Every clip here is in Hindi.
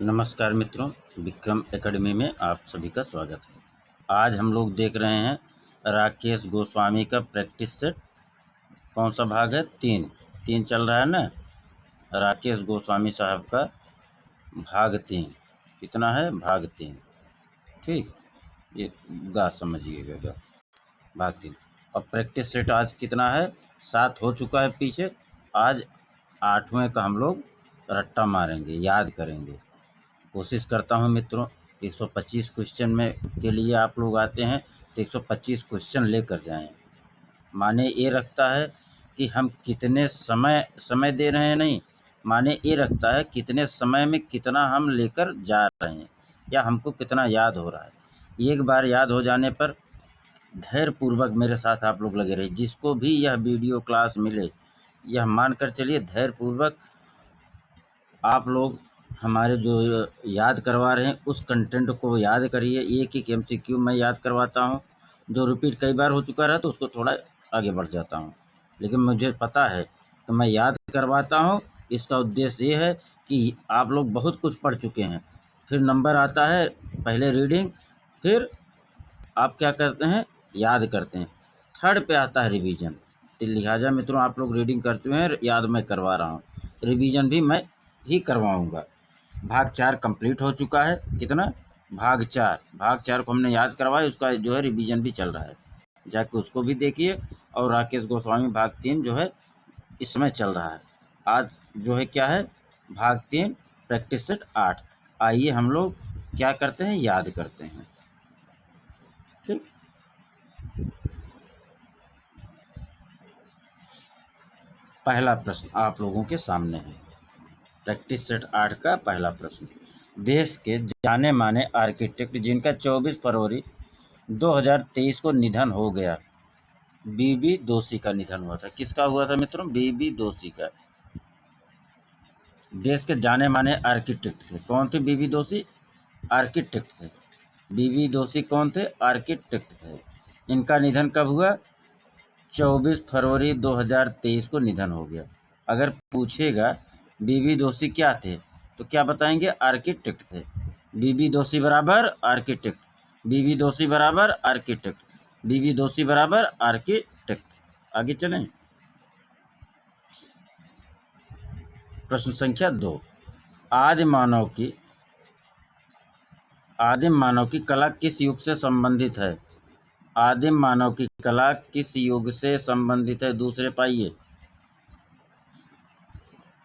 नमस्कार मित्रों, विक्रम एकेडमी में आप सभी का स्वागत है। आज हम लोग देख रहे हैं राकेश गोस्वामी का प्रैक्टिस सेट। कौन सा भाग है? तीन चल रहा है ना। राकेश गोस्वामी साहब का भाग 3। कितना है? भाग 3। ठीक, ये गा समझिएगा, गा भाग 3। और प्रैक्टिस सेट आज कितना है? 7 हो चुका है पीछे। आज 8वें का हम लोग रट्टा मारेंगे, याद करेंगे। कोशिश करता हूं मित्रों 125 क्वेश्चन में के लिए आप लोग आते हैं तो 125 क्वेश्चन लेकर जाएं। माने ये रखता है कि हम कितने समय दे रहे हैं, नहीं माने ये रखता है कितने समय में कितना हम लेकर जा रहे हैं या हमको कितना याद हो रहा है। एक बार याद हो जाने पर धैर्यपूर्वक मेरे साथ आप लोग लगे रहिए। जिसको भी यह वीडियो क्लास मिले, यह मानकर चलिए धैर्यपूर्वक आप लोग हमारे जो याद करवा रहे हैं उस कंटेंट को याद करिए। एक MCQ मैं याद करवाता हूं, जो रिपीट कई बार हो चुका रहा तो उसको थोड़ा आगे बढ़ जाता हूं, लेकिन मुझे पता है तो मैं याद करवाता हूं। इसका उद्देश्य ये है कि आप लोग बहुत कुछ पढ़ चुके हैं, फिर नंबर आता है, पहले रीडिंग, फिर आप क्या करते हैं? याद करते हैं। थर्ड पे आता है रिवीजन। तो लिहाजा मित्रों आप लोग रीडिंग कर चुके हैं, याद मैं करवा रहा हूँ, रिवीजन भी मैं ही करवाऊँगा। भाग 4 कंप्लीट हो चुका है। कितना? भाग 4 को हमने याद करवाया, उसका जो है रिवीजन भी चल रहा है, जाके उसको भी देखिए। और राकेश गोस्वामी भाग 3 जो है इस समय चल रहा है। आज जो है क्या है? भाग 3 प्रैक्टिस सेट 8। आइए हम लोग क्या करते हैं? याद करते हैं। ठीक, पहला प्रश्न आप लोगों के सामने है। प्रैक्टिस सेट 8 का पहला प्रश्न। देश के जाने माने आर्किटेक्ट जिनका 24 फरवरी 2023 को निधन हो गया, बीबी दोषी का निधन हुआ था। किसका हुआ था मित्रों? बीबी दोषी का। देश के जाने माने आर्किटेक्ट थे। कौन थे बीबी दोषी? आर्किटेक्ट थे। बीबी दोषी कौन थे? आर्किटेक्ट थे। इनका निधन कब हुआ? 24 फरवरी 2023 को निधन हो गया। अगर पूछेगा बीबी दोषी क्या थे तो क्या बताएंगे? आर्किटेक्ट थे। बीबी दोषी बराबर आर्किटेक्ट, बीबी दोषी बराबर आर्किटेक्ट, बीबी दोषी बराबर आर्किटेक्ट। आगे चलें। प्रश्न संख्या 2। आदिम मानव की कला किस युग से संबंधित है? आदिम मानव की कला किस युग से संबंधित है? दूसरे पाइए,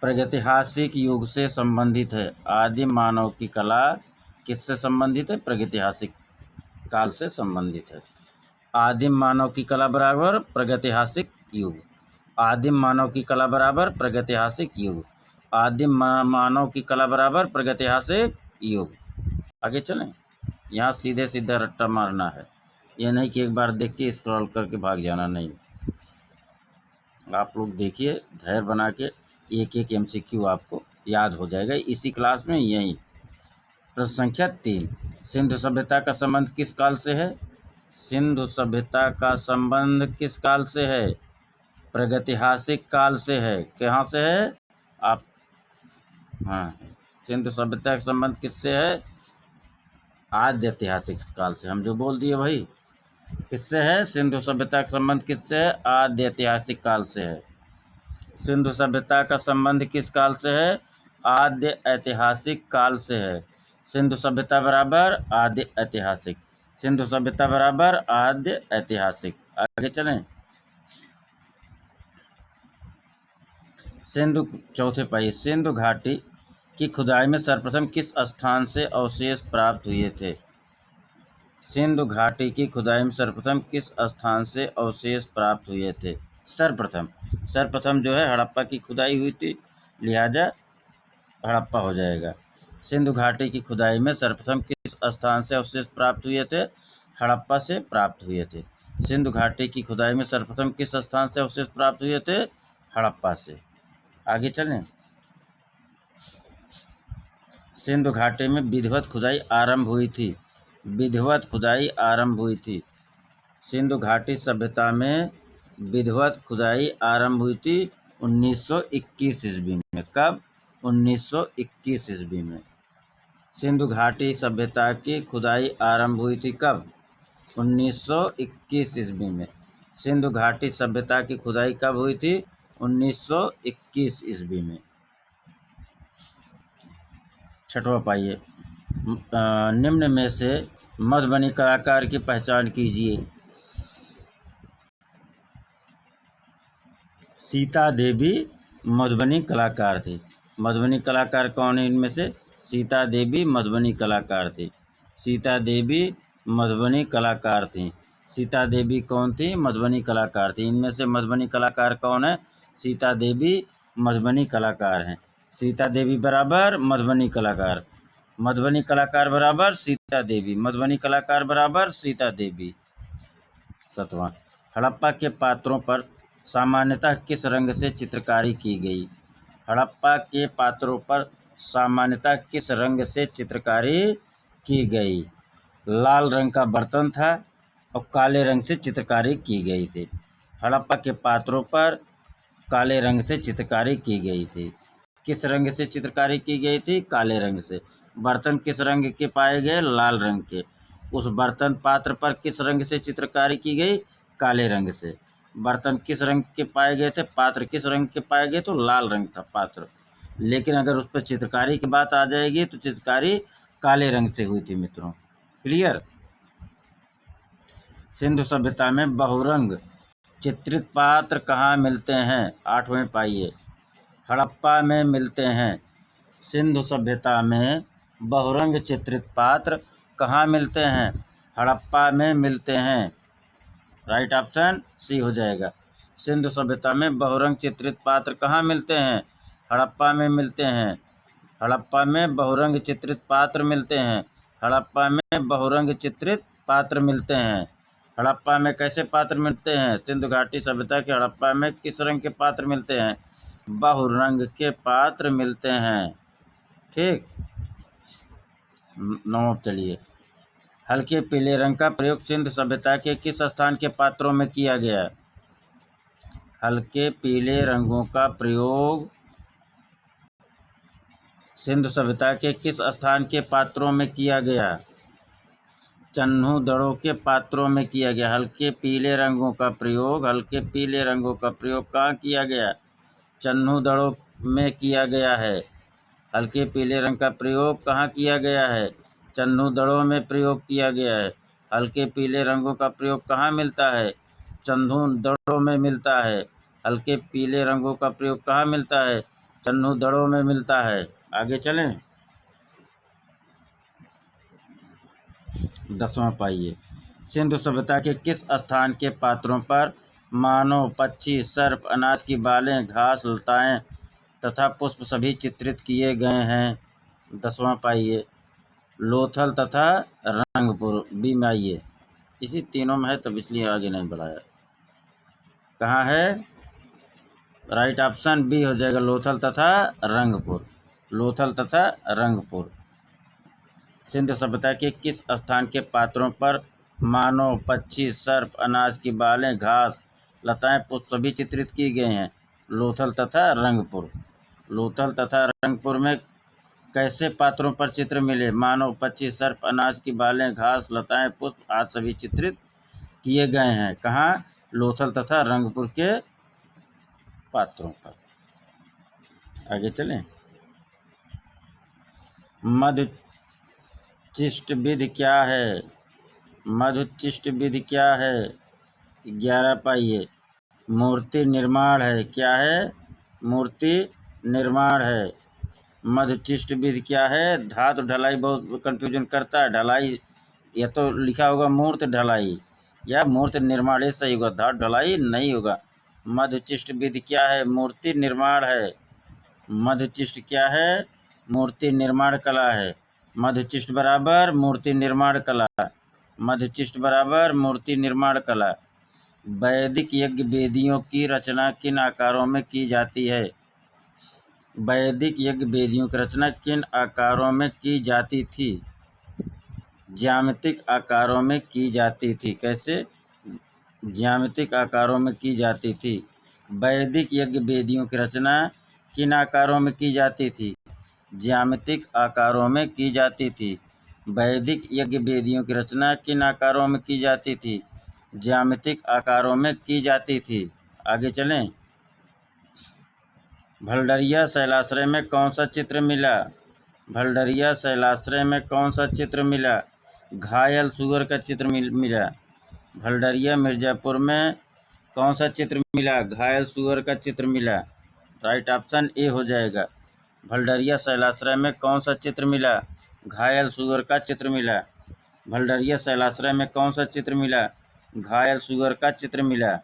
प्रागैतिहासिक युग से संबंधित है। आदिम मानव की कला किससे संबंधित है? प्रागैतिहासिक काल से संबंधित है। आदिम मानव की कला बराबर प्रागैतिहासिक युग। आदिम मानव की कला बराबर प्रागैतिहासिक युग। आदिम मानव की कला बराबर प्रागैतिहासिक युग। आगे चलें। यहाँ सीधे सीधा रट्टा मारना है, ये नहीं कि एक बार देख के स्क्रॉल करके भाग जाना। नहीं, आप लोग देखिए, धैर्य बना के एक MCQ आपको याद हो जाएगा इसी क्लास में। यही प्रश्न संख्या 3। सिंधु सभ्यता का संबंध किस काल से है? सिंधु सभ्यता का संबंध किस काल से है? प्रागैतिहासिक काल से है। कहाँ से है? आप हाँ, सिंधु सभ्यता का संबंध किससे है? आद्य ऐतिहासिक काल से। हम जो बोल दिए भाई, किससे है? सिंधु सभ्यता का संबंध किससे है? आद्य ऐतिहासिक काल से है। सिंधु सभ्यता का संबंध किस काल से है? आद्य ऐतिहासिक काल से है। सिंधु सभ्यता बराबर आद्य ऐतिहासिक, सिंधु सभ्यता बराबर आद्य ऐतिहासिक। आगे चलें। चौथे पाइए, सिंधु घाटी की खुदाई में सर्वप्रथम किस स्थान से अवशेष प्राप्त हुए थे? सिंधु घाटी की खुदाई में सर्वप्रथम किस स्थान से अवशेष प्राप्त हुए थे? सर्वप्रथम जो है हड़प्पा की खुदाई हुई थी, लिहाजा हड़प्पा हो जाएगा। सिंधु घाटी की खुदाई में सर्वप्रथम किस स्थान से अवशेष प्राप्त हुए थे? हड़प्पा से प्राप्त हुए थे। सिंधु घाटी की खुदाई में सर्वप्रथम किस स्थान से अवशेष प्राप्त हुए थे? हड़प्पा से। आगे चलें। सिंधु घाटी में विधिवत खुदाई आरंभ हुई थी। विधिवत खुदाई आरंभ हुई थी। सिंधु घाटी सभ्यता में विधिवत खुदाई आरंभ हुई थी 1921 ईस्वी में। कब? 1921 ईस्वी में। सिंधु घाटी सभ्यता की खुदाई आरंभ हुई थी कब? 1921 ईस्वी में। सिंधु घाटी सभ्यता की खुदाई कब हुई थी? 1921 ईस्वी में। छठवां पाइए, निम्न में से मधुबनी कलाकार की पहचान कीजिए। सीता देवी मधुबनी कलाकार थे। मधुबनी कलाकार कौन है इनमें से? सीता देवी मधुबनी कलाकार थे। सीता देवी मधुबनी कलाकार थी। सीता देवी कौन थी? मधुबनी कलाकार थी। इनमें से मधुबनी कलाकार कौन है? सीता देवी मधुबनी कलाकार हैं। सीता देवी बराबर मधुबनी कलाकार, मधुबनी कलाकार बराबर सीता देवी, मधुबनी कलाकार बराबर सीता देवी। सतवां, हड़प्पा के पात्रों पर सामान्यतः किस रंग से चित्रकारी की गई? हड़प्पा के पात्रों पर सामान्यतः किस रंग से चित्रकारी की गई? लाल रंग का बर्तन था और काले रंग से चित्रकारी की गई थी। हड़प्पा के पात्रों पर काले रंग से चित्रकारी की गई थी। किस रंग से चित्रकारी की गई थी? काले रंग से। बर्तन किस रंग के पाए गए? लाल रंग के। उस बर्तन पात्र पर किस रंग से चित्रकारी की गई? काले रंग से। बर्तन किस रंग के पाए गए थे? पात्र किस रंग के पाए गए? तो लाल रंग था पात्र। लेकिन अगर उस पर चित्रकारी की बात आ जाएगी तो चित्रकारी काले रंग से हुई थी मित्रों। क्लियर? सिंधु सभ्यता में बहुरंग चित्रित पात्र कहाँ मिलते हैं? आठवें पाइए, हड़प्पा में मिलते हैं। सिंधु सभ्यता में बहुरंग चित्रित पात्र कहाँ मिलते हैं? हड़प्पा में मिलते हैं। राइट ऑप्शन सी हो जाएगा। सिंधु सभ्यता में बहुरंग चित्रित पात्र कहाँ मिलते हैं? हड़प्पा में मिलते हैं। हड़प्पा में बहुरंग चित्रित पात्र मिलते हैं। हड़प्पा में बहुरंग चित्रित पात्र मिलते हैं। हड़प्पा में कैसे पात्र मिलते हैं? सिंधु घाटी सभ्यता के हड़प्पा में किस रंग के पात्र मिलते हैं? बहुरंग के पात्र मिलते हैं। ठीक। 9 चलिए, हल्के पीले रंग का प्रयोग सिंधु सभ्यता के किस स्थान के पात्रों में किया गया? हल्के पीले रंगों का प्रयोग सिंधु सभ्यता के किस स्थान के पात्रों में किया गया? चन्हू दड़ों के पात्रों में किया गया। हल्के पीले रंगों का प्रयोग, हल्के पीले रंगों का प्रयोग कहाँ किया गया? चन्हू दड़ों में किया गया है। हल्के पीले रंग का प्रयोग कहाँ किया गया है? चन्हू दड़ों में प्रयोग किया गया है। हल्के पीले रंगों का प्रयोग कहाँ मिलता है? चन्हू दड़ों में मिलता है। हल्के पीले रंगों का प्रयोग कहाँ मिलता है? चन्हू दड़ों में मिलता है। आगे चलें। 10वां पाइए, सिंधु सभ्यता के किस स्थान के पात्रों पर मानव, पक्षी, सर्प, अनाज की बालें, घास, लताएं तथा पुष्प सभी चित्रित किए गए हैं? 10वां पाइए, लोथल तथा रंगपुर। बी में आइए, इसी तीनों में है तब इसलिए आगे नहीं बढ़ाया। कहाँ है? राइट ऑप्शन बी हो जाएगा, लोथल तथा रंगपुर। लोथल तथा रंगपुर। सिंधु सभ्यता के किस स्थान के पात्रों पर मानव, पक्षी, सर्प, अनाज की बालें, घास, लताएं, पुष्प सभी चित्रित की गए हैं? लोथल तथा रंगपुर। लोथल तथा रंगपुर में कैसे पात्रों पर चित्र मिले? मानव, पक्षी, सर्प, अनाज की बालें, घास, लताएं, पुष्प आदि सभी चित्रित किए गए हैं। कहाँ? लोथल तथा रंगपुर के पात्रों पर। आगे चलें। मधुचिष्ट विधि क्या है? मधुचिष्ट विधि क्या है? 11 पाइए, मूर्ति निर्माण है। क्या है? मूर्ति निर्माण है। मधुचिष्ट विधि क्या है? धातु ढलाई बहुत कंफ्यूजन करता है। ढलाई या तो लिखा होगा मूर्त ढलाई या मूर्त निर्माण, ये सही होगा, धातु ढलाई नहीं होगा। मधुचिष्ट विधि क्या है? मूर्ति निर्माण है। मधुचिष्ट क्या है? मूर्ति निर्माण कला है। मधुचिष्ट बराबर मूर्ति निर्माण कला। मधुचिष्ट बराबर मूर्ति निर्माण कला। वैदिक यज्ञ वेदियों की रचना किन आकारों में की जाती है? वैदिक यज्ञ वेदियों की रचना किन आकारों में की जाती थी? ज्यामितिक आकारों में की जाती थी। कैसे? ज्यामितिक आकारों में की जाती थी। वैदिक यज्ञ वेदियों की रचना किन आकारों में की जाती थी? ज्यामितिक आकारों में की जाती थी। वैदिक यज्ञ वेदियों की रचना किन आकारों में की जाती थी? ज्यामितिक आकारों में की जाती थी। आगे चलें। भलडरिया शैलाश्रय में कौन सा चित्र मिला? भलडरिया शैलाश्रय में कौन सा चित्र मिला? घायल सुअर का चित्र मिला। भलडरिया मिर्जापुर में कौन सा चित्र मिला? घायल सुअर का चित्र मिला। राइट ऑप्शन ए हो जाएगा। भलडरिया शैलाश्रय में कौन सा चित्र मिला? घायल सुअर का चित्र मिला। भलडरिया शैलाश्रय में कौन सा चित्र मिला? घायल सुअर का चित्र मिला।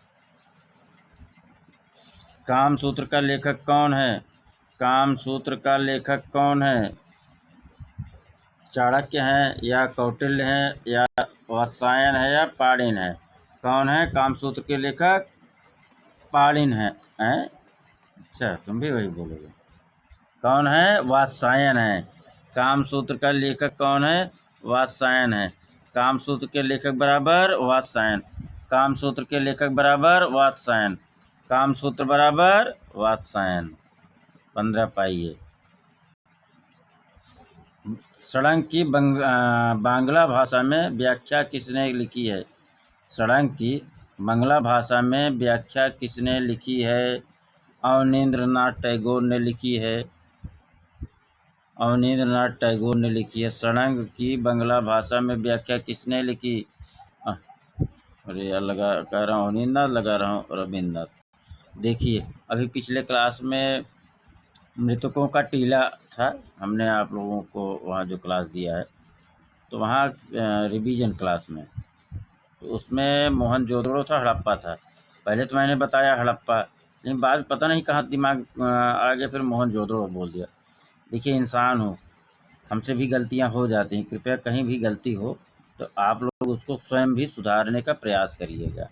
कामसूत्र का लेखक कौन है? कामसूत्र का लेखक कौन है? चाणक्य है या कौटिल्य है या वात्सायन है या पाणिन है? कौन है कामसूत्र के लेखक? पाणिन है। अच्छा, तुम भी वही बोलोगे। कौन है? वात्सायन है। कामसूत्र का लेखक कौन है? वात्सायन है। कामसूत्र के लेखक बराबर वात्सायन। कामसूत्र के लेखक बराबर वात्सायन। कामसूत्र बराबर वात्सायन। 15 पाइए। सड़ंग की बांग्ला भाषा में व्याख्या किसने लिखी है? सड़ंग की बांग्ला भाषा में व्याख्या किसने लिखी है? अवनींद्रनाथ टैगोर ने लिखी है। अवनींद्रनाथ टैगोर ने लिखी है। सड़ंग की बांग्ला भाषा में व्याख्या किसने लिखी? अरे यार, कह रहा हूँ अवनींद्रनाथ, लगा रहा हूँ रविन्द्रनाथ। देखिए, अभी पिछले क्लास में मृतकों का टीला था, हमने आप लोगों को वहाँ जो क्लास दिया है, तो वहाँ रिवीजन क्लास में, तो उसमें मोहनजोदड़ो था, हड़प्पा था। पहले तो मैंने बताया हड़प्पा, लेकिन बाद पता नहीं कहाँ दिमाग आगे फिर मोहनजोदड़ो बोल दिया। देखिए, इंसान हो, हमसे भी गलतियाँ हो जाती हैं। कृपया कहीं भी गलती हो तो आप लोग उसको स्वयं भी सुधारने का प्रयास करिएगा।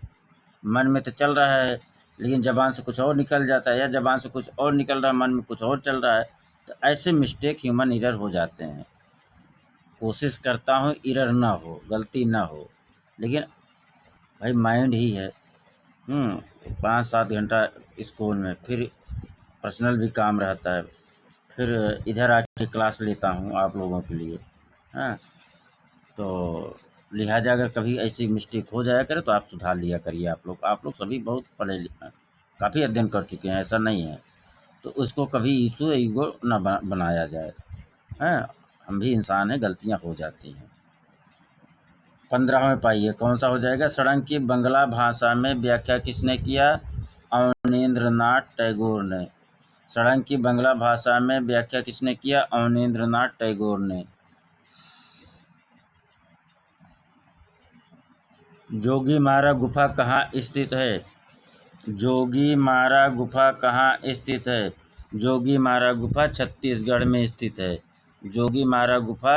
मन में तो चल रहा है लेकिन ज़बान से कुछ और निकल जाता है, या ज़बान से कुछ और निकल रहा है, मन में कुछ और चल रहा है, तो ऐसे मिस्टेक ह्यूमन एरर हो जाते हैं। कोशिश करता हूँ एरर ना हो, गलती ना हो, लेकिन भाई माइंड ही है। 5-7 घंटा स्कूल में, फिर पर्सनल भी काम रहता है, फिर इधर आके क्लास लेता हूँ आप लोगों के लिए। हाँ, तो लिहाजा अगर कभी ऐसी मिस्टेक हो जाया करे तो आप सुधार लिया करिए। आप लोग सभी बहुत पढ़े लिखे, काफ़ी अध्ययन कर चुके हैं, ऐसा नहीं है। तो उसको कभी इशू ईगो ना बनाया जाए। हाँ, हम भी इंसान हैं, गलतियाँ हो जाती हैं। 15वें पाइए, कौन सा हो जाएगा? सड़ंग की बांग्ला भाषा में व्याख्या किसने किया? अवनींद्रनाथ टैगोर ने। सड़ंग की बांग्ला भाषा में व्याख्या किसने किया? अवनींद्रनाथ टैगोर ने। जोगीमारा गुफा कहाँ स्थित है? जोगीमारा गुफा कहाँ स्थित है? जोगीमारा गुफा छत्तीसगढ़ में स्थित है। जोगीमारा गुफा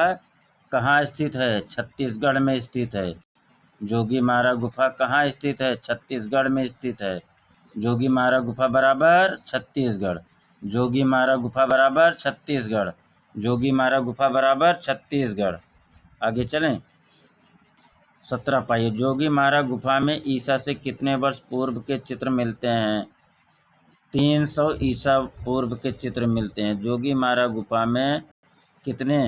कहाँ स्थित है? छत्तीसगढ़ में स्थित है। जोगीमारा गुफा कहाँ स्थित है? छत्तीसगढ़ में स्थित है। जोगीमारा गुफा बराबर छत्तीसगढ़। जोगीमारा गुफा बराबर छत्तीसगढ़। जोगीमारा गुफा बराबर छत्तीसगढ़। आगे चलें। 17 पाइए, जोगीमारा गुफा में ईसा से कितने वर्ष पूर्व के चित्र मिलते हैं? 300 ईसा पूर्व के चित्र मिलते हैं। जोगीमारा गुफा में कितने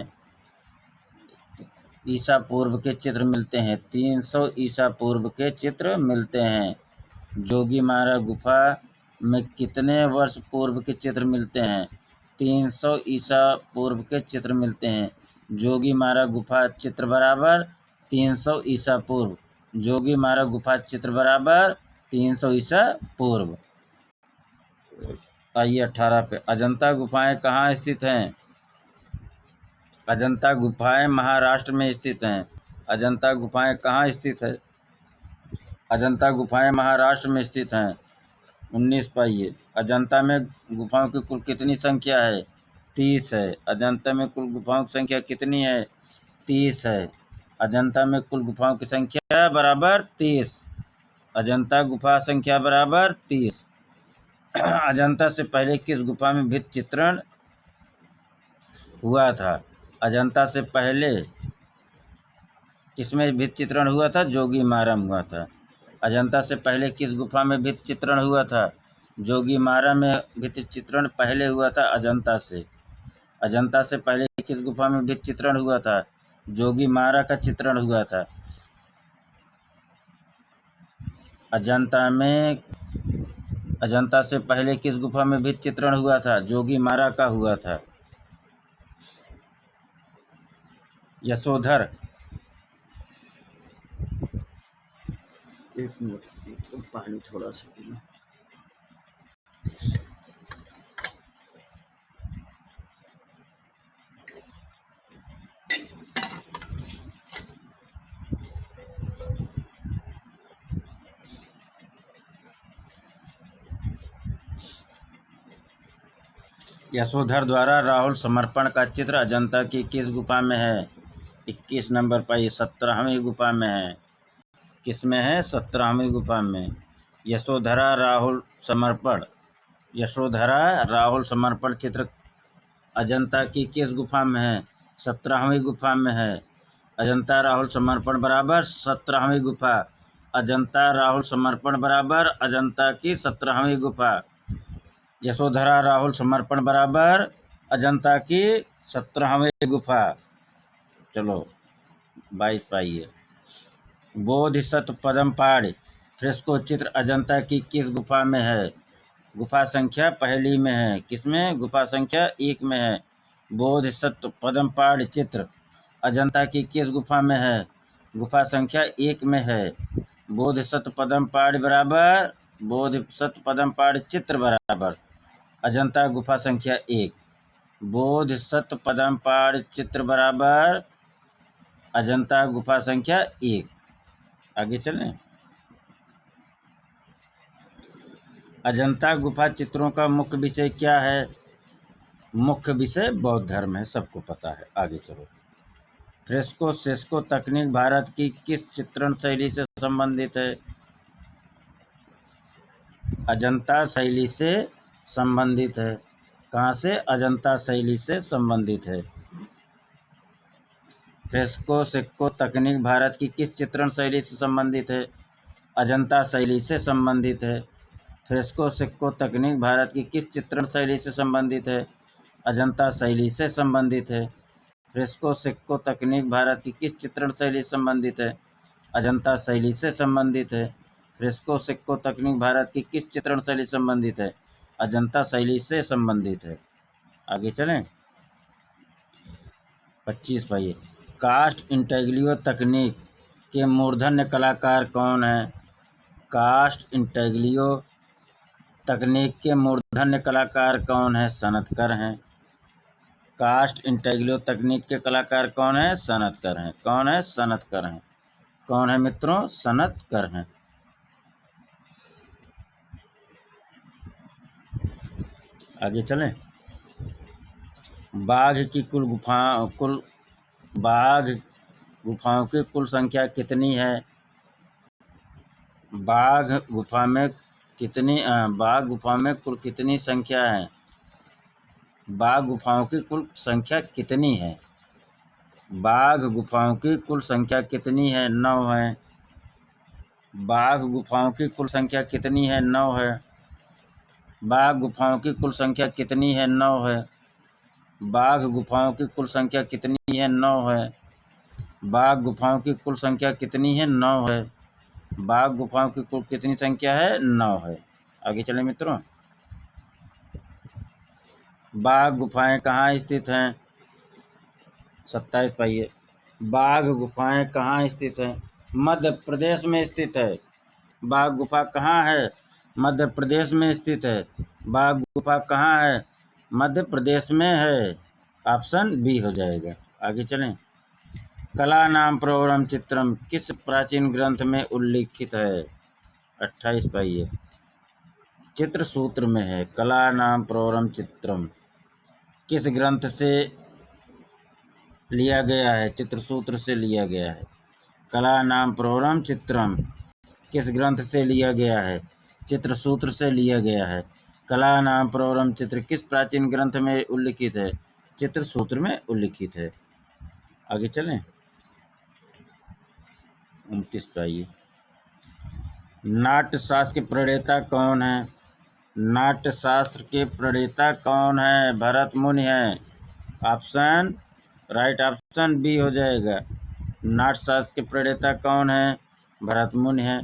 ईसा पूर्व के चित्र मिलते हैं? 300 ईसा पूर्व के चित्र मिलते हैं। जोगीमारा गुफा में कितने वर्ष पूर्व के चित्र मिलते हैं? 300 ईसा पूर्व के चित्र मिलते हैं। जोगीमारा गुफा चित्र बराबर 300 ईसा पूर्व। जोगीमारा गुफा चित्र बराबर 300 ईसा पूर्व। आइए 18 पे, अजंता गुफाएं कहाँ स्थित हैं? अजंता गुफाएं महाराष्ट्र में स्थित हैं। अजंता गुफाएं कहाँ स्थित है? अजंता गुफाएं महाराष्ट्र में स्थित हैं। 19 पाइए, अजंता में गुफाओं की कुल कितनी संख्या है? 30 है। अजंता में कुल गुफाओं की संख्या कितनी है? 30 है। अजंता में कुल गुफाओं की संख्या बराबर 30। अजंता गुफा संख्या बराबर 30। अजंता से पहले किस गुफा में भित्ति चित्रण हुआ था? अजंता से पहले किसमें भित्ति चित्रण हुआ था? जोगीमारा में हुआ था। अजंता से पहले किस गुफा में भित्ति चित्रण हुआ था? जोगीमारा में भित्ति चित्रण पहले हुआ था अजंता से। अजंता से पहले किस गुफा में भित्ति चित्रण हुआ था? जोगी मारा का चित्रण हुआ था। अजंता से पहले किस गुफा में भित्ति चित्रण हुआ था? जोगी मारा का हुआ था। यशोधर, एक मिनट, तो पानी थोड़ा सा पी लो। यशोधर द्वारा राहुल समर्पण का चित्र अजंता की किस गुफा में है? 21 नंबर पर, 17वीं गुफा में है। किस में है? 17वीं गुफा में। यशोधरा राहुल समर्पण चित्र अजंता की किस गुफा में है? 17वीं गुफा में है। अजंता राहुल समर्पण बराबर 17वीं गुफा। अजंता राहुल समर्पण बराबर अजंता की 17वीं गुफा। यशोधरा राहुल समर्पण बराबर अजंता की 17वीं गुफा। चलो 22 पाइए। बोधिसत्व पद्मपाड़ फ्रेस्को चित्र अजंता की किस गुफा में है? गुफा संख्या पहली में है। किसमें? गुफा संख्या 1 में है। बोधिसत्व पद्मपाड़ चित्र अजंता की किस गुफा में है? गुफा संख्या 1 में है। बोधिसत्व पद्मपाड़ बराबर बोधिसत्व पद्मपाड़ चित्र बराबर अजंता गुफा संख्या 1। बोधिसत्व पद्मपाड़ चित्र बराबर अजंता गुफा संख्या 1। आगे चलें। अजंता गुफा चित्रों का मुख्य विषय क्या है? मुख्य विषय बौद्ध धर्म है, सबको पता है। आगे चलो। फ्रेस्को सेस्को तकनीक भारत की किस चित्रण शैली से संबंधित है? अजंता शैली से संबंधित है। कहाँ से? अजंता शैली से संबंधित है। फ्रेस्को सेस्को तकनीक भारत की किस चित्रण शैली से संबंधित है? अजंता शैली से संबंधित है। फ्रेस्को सेस्को तकनीक भारत की किस चित्रण शैली से संबंधित है? अजंता शैली से संबंधित है। फ्रेस्को सेस्को तकनीक भारत की किस चित्रण शैली से संबंधित है? अजंता शैली से संबंधित है। फ्रेस्को सेस्को तकनीक भारत की किस चित्रण शैली से संबंधित है? अजंता शैली से संबंधित है। आगे चलें। 25 पाइए। कास्ट इंटेग्लियो तकनीक के मूर्धन्य कलाकार कौन है? कास्ट इंटेग्लियो तकनीक के मूर्धन्य कलाकार कौन है? सनतकर हैं। कास्ट इंटेग्लियो तकनीक के कलाकार कौन है? सनतकर हैं। कौन है? सनतकर हैं। कौन है मित्रों? सनतकर हैं। आगे चलें। बाघ गुफाओं की कुल संख्या कितनी है? बाघ गुफा में कुल कितनी संख्या है? बाघ गुफाओं की कुल संख्या कितनी है? बाघ गुफाओं की कुल संख्या कितनी है? 9 है। बाघ गुफाओं की कुल संख्या कितनी है? 9 है। बाघ गुफाओं की कुल संख्या कितनी है? 9 है। बाघ गुफाओं की कुल संख्या कितनी है? 9 है। बाघ गुफाओं की कुल संख्या कितनी है? 9 है। बाघ गुफाओं की कुल कितनी संख्या है? 9 है। आगे चलें मित्रों। बाघ गुफाएं कहाँ स्थित हैं? 27 पाइए। बाघ गुफाएं कहाँ स्थित हैं? मध्य प्रदेश में स्थित है। बाघ गुफा कहाँ है? मध्य प्रदेश में स्थित है। बाघ गुफा कहाँ है? मध्य प्रदेश में है। ऑप्शन बी हो जाएगा। आगे चलें। कला नाम प्रवरम चित्रम किस प्राचीन ग्रंथ में उल्लिखित है? 28 पाइए। चित्र सूत्र में है। कला नाम प्रवरम चित्रम किस ग्रंथ से लिया गया है? चित्र सूत्र से लिया गया है। कला नाम प्रवरम चित्रम किस ग्रंथ से लिया गया है? चित्र सूत्र से लिया गया है। कला नाम प्रवरम चित्र किस प्राचीन ग्रंथ में उल्लिखित है? चित्र सूत्र में उल्लिखित है। आगे चलें। 29 पाइए। नाट्यशास्त्र के प्रणेता कौन है? नाट्यशास्त्र के प्रणेता कौन है? भरत मुनि हैं। ऑप्शन राइट ऑप्शन बी हो जाएगा। नाट्यशास्त्र के प्रणेता कौन है? भरतमुनि है।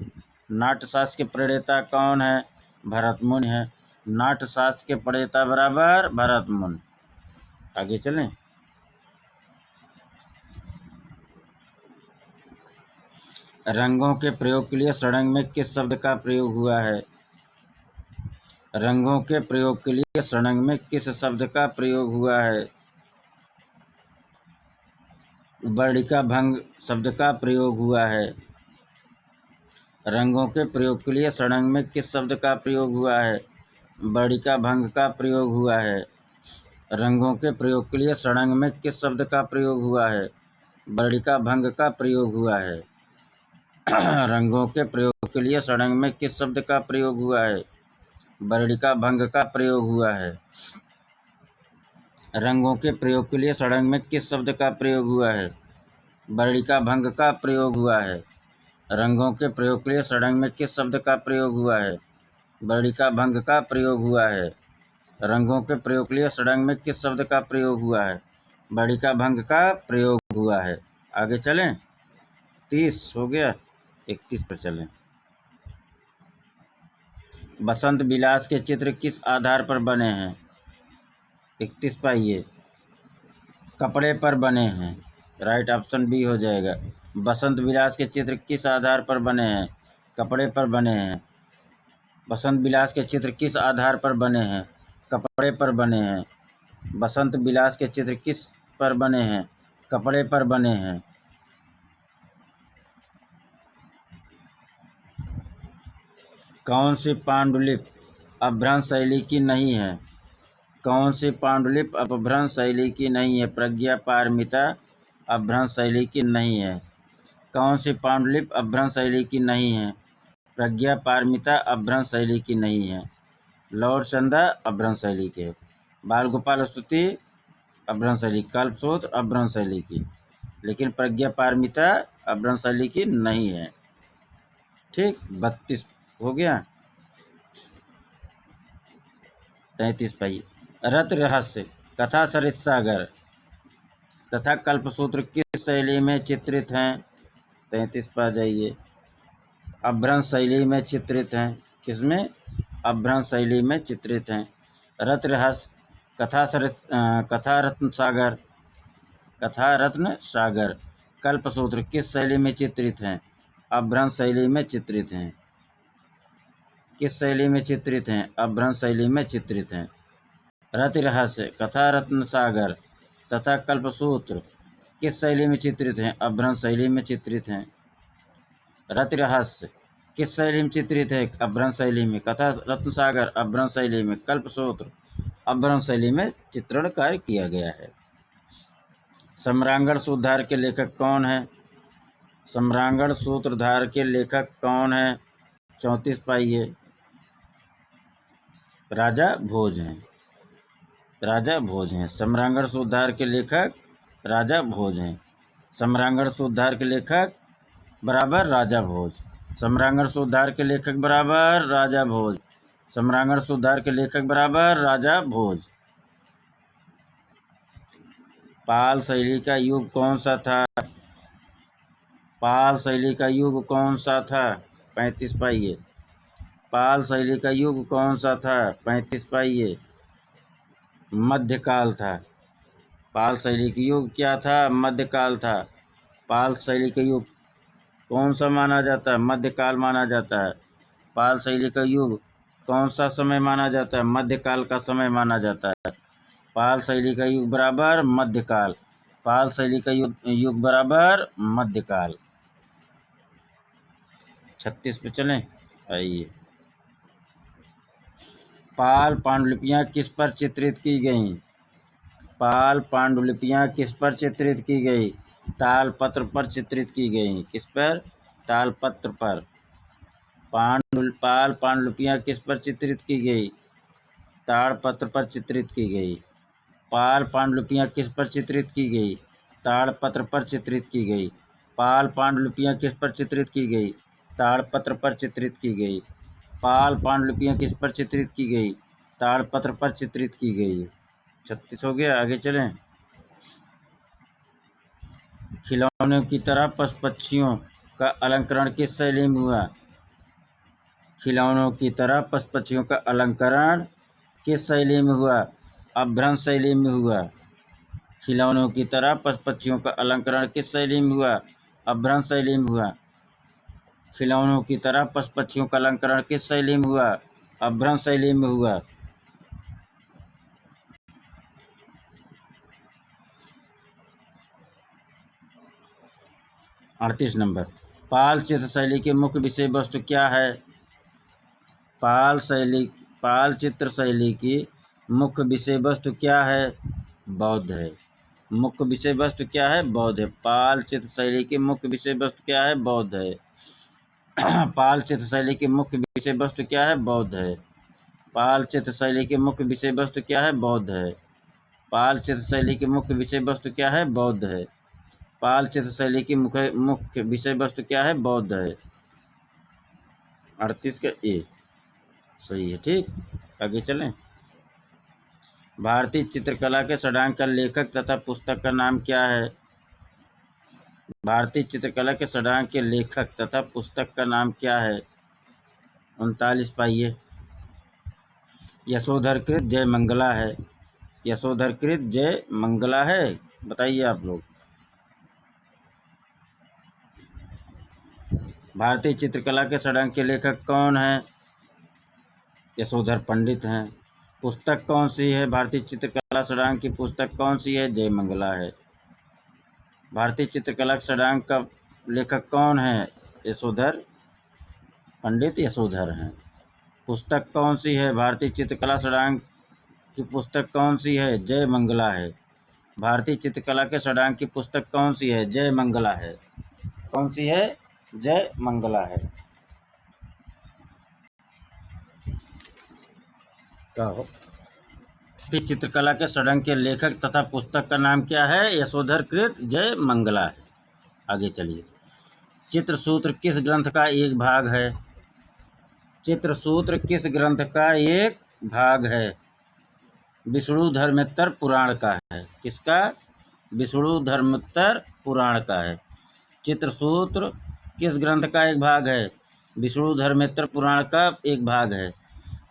नाट्यशास्त्र के प्रणेता कौन है? भरतमुनि है। नाट्यशास्त्र के प्रणेता बराबर भरतमुनि। आगे चलें। रंगों के प्रयोग के लिए षडंग में किस शब्द का प्रयोग हुआ है? रंगों के प्रयोग के लिए षडंग में किस शब्द का प्रयोग हुआ है? वर्णिका भंग शब्द का प्रयोग हुआ है। रंगों के प्रयोग के लिए षडंग में किस शब्द का प्रयोग हुआ है? वर्णिका भंग का प्रयोग हुआ है। रंगों के प्रयोग के लिए षडंग में किस शब्द का प्रयोग हुआ है? वर्णिका भंग का प्रयोग हुआ है। रंगों के प्रयोग के लिए षडंग में किस शब्द का प्रयोग हुआ है? वर्णिका भंग का प्रयोग हुआ है। रंगों के प्रयोग के लिए षडंग में किस शब्द का प्रयोग हुआ है? वर्णिका भंग का प्रयोग हुआ है। रंगों के प्रयोग के लिए षडंग में किस शब्द का प्रयोग हुआ है? वर्णिका भंग का प्रयोग हुआ है। रंगों के प्रयोग के लिए षडंग में किस शब्द का प्रयोग हुआ है? वर्णिका भंग का प्रयोग हुआ है। आगे चलें। 30 हो गया, 31 पर चलें। बसंत विलास के चित्र किस आधार पर बने हैं? 31 पाइए। कपड़े पर बने हैं। राइट ऑप्शन बी हो जाएगा। बसंत विलास के चित्र किस आधार पर बने हैं? कपड़े पर बने हैं। बसंत विलास के चित्र किस आधार पर बने हैं? कपड़े पर बने हैं। बसंत विलास के चित्र किस पर बने हैं? कपड़े पर बने हैं। कौन सी पांडुलिपि अपभ्रंश शैली की नहीं है? कौन सी पांडुलिपि अपभ्रंश शैली की नहीं है? प्रज्ञा पारमिता अपभ्रंश शैली की नहीं है। कौन सी पांडुलिपि अपभ्रंश शैली की नहीं है? प्रज्ञा पारमिता अपभ्रंश शैली की नहीं है। लॉर्ड चंदा अपभ्रंश शैली के। बाल गोपाल स्तुति अपभ्रंश शैली, कल्पसूत्र अपभ्रंश शैली की, लेकिन प्रज्ञा पारमिता अपभ्रंश शैली की नहीं है। ठीक, 32 हो गया। 33 पाइए। रत रहस्य, कथा सरित सागर तथा कल्पसूत्र किस शैली में चित्रित हैं? 33 पर जाइए। अपभ्रंश शैली में चित्रित हैं। किसमें? अपभ्रंश शैली में चित्रित हैं। रत रहस्य, कथा रत्न सागर, कल्पसूत्र किस शैली में चित्रित हैं? अपभ्रंश शैली में चित्रित हैं। किस शैली में चित्रित हैं? अपभ्रंश शैली में चित्रित हैं। रति रहस्य, कथा रत्न सागर तथा कल्पसूत्र किस शैली में चित्रित हैं? अपभ्रंश शैली में चित्रित हैं। रति रहस्य किस शैली में चित्रित है? अपभ्रंश शैली में। कथा रत्न सागर अपभ्रंश शैली में। कल्पसूत्र अपभ्रंश शैली में चित्रण कार्य किया गया है। सम्रांगण सूत्रधार के लेखक कौन है? सम्रांगण सूत्रधार के लेखक कौन है? 34 पाइए। राजा भोज हैं। राजा भोज हैं। सम्रांगण सूत्रधार के लेखक राजा भोज हैं। सम्रांगण सूत्रधार के लेखक बराबर राजा भोज। सम्रांगण सूत्रधार के लेखक बराबर राजा भोज। सम्रांगण सूत्रधार के लेखक बराबर राजा भोज। पाल शैली का युग कौन सा था? पाल शैली का युग कौन सा था? 35 पाइए। पाल शैली का युग कौन सा था? 35 पाइए। मध्यकाल था। पाल शैली का युग क्या था? मध्यकाल था। पाल शैली का युग कौन सा माना जाता है? मध्यकाल माना जाता है। पाल शैली का युग कौन सा समय माना जाता है? मध्यकाल का समय माना जाता है। पाल शैली का युग बराबर मध्यकाल। पाल शैली का युग बराबर मध्यकाल। 36 पे चलें। आइए। पाल पांडुलिपियां किस पर चित्रित की गईं? पाल पांडुलिपियां किस पर चित्रित की गई? तालपत्र पर चित्रित की गई। किस पर? तालपत्र पर। पाल पांडुलिपियां किस पर चित्रित की गई? ताड़पत्र पर चित्रित की गई। पाल पांडुलिपियां किस पर चित्रित की गई? ताड़पत्र पर चित्रित की गई। पाल पांडुलिपियां किस पर चित्रित की गई? ताड़पत्र पर चित्रित की गई। पाल पांडुलिपियां किस पर चित्रित की गई? ताड़पत्र पर चित्रित की गई। 36 हो गया। आगे चलें। खिलौनों की तरह पशु पक्षियों का अलंकरण किस शैली में हुआ? खिलौनों की तरह पशु पक्षियों का अलंकरण किस शैली में हुआ? अपभ्रंश शैली में हुआ। खिलौनों की तरह पशु पक्षियों का अलंकरण किस शैली में हुआ? अपभ्रंश शैली में हुआ। खिलौनों की तरह पशु पक्षियों का अलंकरण किस शैली में हुआ? अपभ्रंश शैली में हुआ। 38 नंबर। पाल चित्र शैली की मुख्य विषय वस्तु क्या है? पाल चित्र शैली की मुख्य विषय वस्तु क्या है? बौद्ध है। मुख्य विषय वस्तु क्या है? बौद्ध है। पाल चित्र शैली की मुख्य विषय वस्तु क्या है? बौद्ध है। पाल चित्र शैली की मुख्य विषय वस्तु क्या है? बौद्ध है। पाल चित्र शैली की मुख्य विषय वस्तु क्या है? बौद्ध है। पाल चित्र शैली की मुख्य विषय वस्तु क्या है? बौद्ध है। पाल चित्र शैली की मुख्य विषय वस्तु क्या है? बौद्ध है। 38 का ए सही है। ठीक, आगे चलें। भारतीय चित्रकला के षडांग का लेखक तथा पुस्तक का नाम क्या है? भारतीय चित्रकला के षडांग के लेखक तथा पुस्तक का नाम क्या है? 39 पाइए। यशोधरकृत जय मंगला है। यशोधरकृत जय मंगला है, बताइए आप लोग। भारतीय चित्रकला के षडांग के लेखक कौन है? यशोधर पंडित हैं। पुस्तक कौन सी है? भारतीय चित्रकला षडांग की पुस्तक कौन सी है? जय मंगला है। भारतीय चित्रकला षडांग का लेखक कौन है? यशोधर पंडित यशोधर हैं। पुस्तक कौन सी है? भारतीय चित्रकला षडांग की पुस्तक कौन सी है? जय मंगला है। भारतीय चित्रकला के षडांग की पुस्तक कौन सी है? जय मंगला है। कौन सी है? जय मंगला है। क्या हो? भारतीय चित्रकला के षडांग के लेखक तथा पुस्तक का नाम क्या है? यशोधरकृत जय मंगला है। आगे चलिए। चित्रसूत्र किस ग्रंथ का एक भाग है? चित्रसूत्र किस ग्रंथ का एक भाग है? विष्णुधर्मोत्तर पुराण का है। किसका? विष्णुधर्मोत्तर पुराण का है। चित्रसूत्र किस ग्रंथ का एक भाग है? विष्णुधर्मोत्तर पुराण का एक भाग है।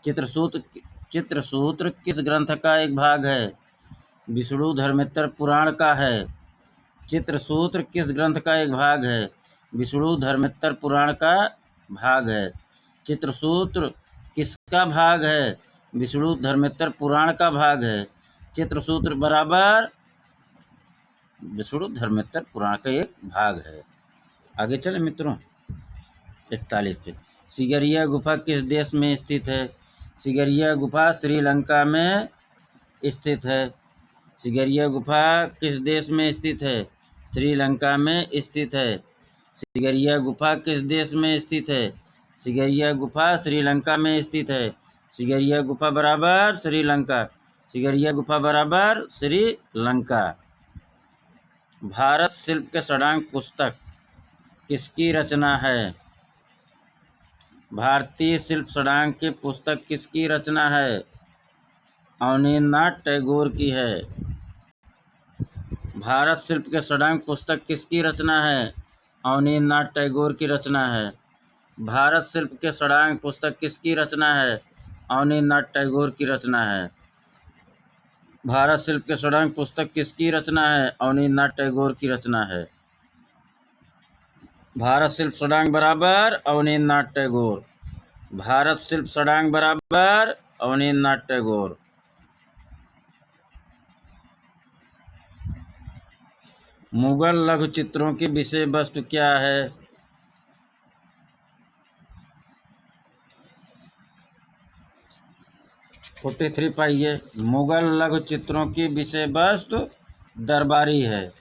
चित्रसूत्र किस ग्रंथ का एक भाग है? विष्णुधर्मोत्तर पुराण का है। चित्रसूत्र किस ग्रंथ का एक भाग है? विष्णुधर्मोत्तर पुराण का भाग है। चित्रसूत्र किसका भाग है? विष्णुधर्मोत्तर पुराण का भाग है। चित्रसूत्र बराबर विष्णुधर्मोत्तर पुराण का एक भाग है। आगे चले मित्रों। 41 पे। सिगरिया गुफा किस देश में स्थित है? सिगरिया गुफा श्रीलंका में स्थित है। सिगरिया गुफा किस देश में स्थित है? श्रीलंका में स्थित है। सिगरिया गुफा किस देश में स्थित है? सिगरिया गुफा श्रीलंका में स्थित है। सिगरिया गुफा बराबर श्रीलंका। सिगरिया गुफा बराबर श्रीलंका। भारत शिल्प के षडांग पुस्तक किसकी रचना है? भारतीय शिल्प षडांग की पुस्तक किसकी रचना है? अवनींद्रनाथ टैगोर की है। भारत शिल्प के षडांग पुस्तक किसकी रचना है? अवनींद्रनाथ टैगोर की रचना है। भारत शिल्प के षडांग पुस्तक किसकी रचना है? अवनींद्रनाथ टैगोर की रचना है। भारत शिल्प के षडांग पुस्तक किसकी रचना है? अवनींद्रनाथ टैगोर की रचना है। भारत शिल्प षडांग बराबर अवनींद्रनाथ टैगोर। भारत शिल्प षडांग बराबर अवनींद्रनाथ टैगोर। मुगल लघु चित्रों की विषय वस्तु क्या है? 43 पाइए। मुगल लघु चित्रों की विषय वस्तु दरबारी है।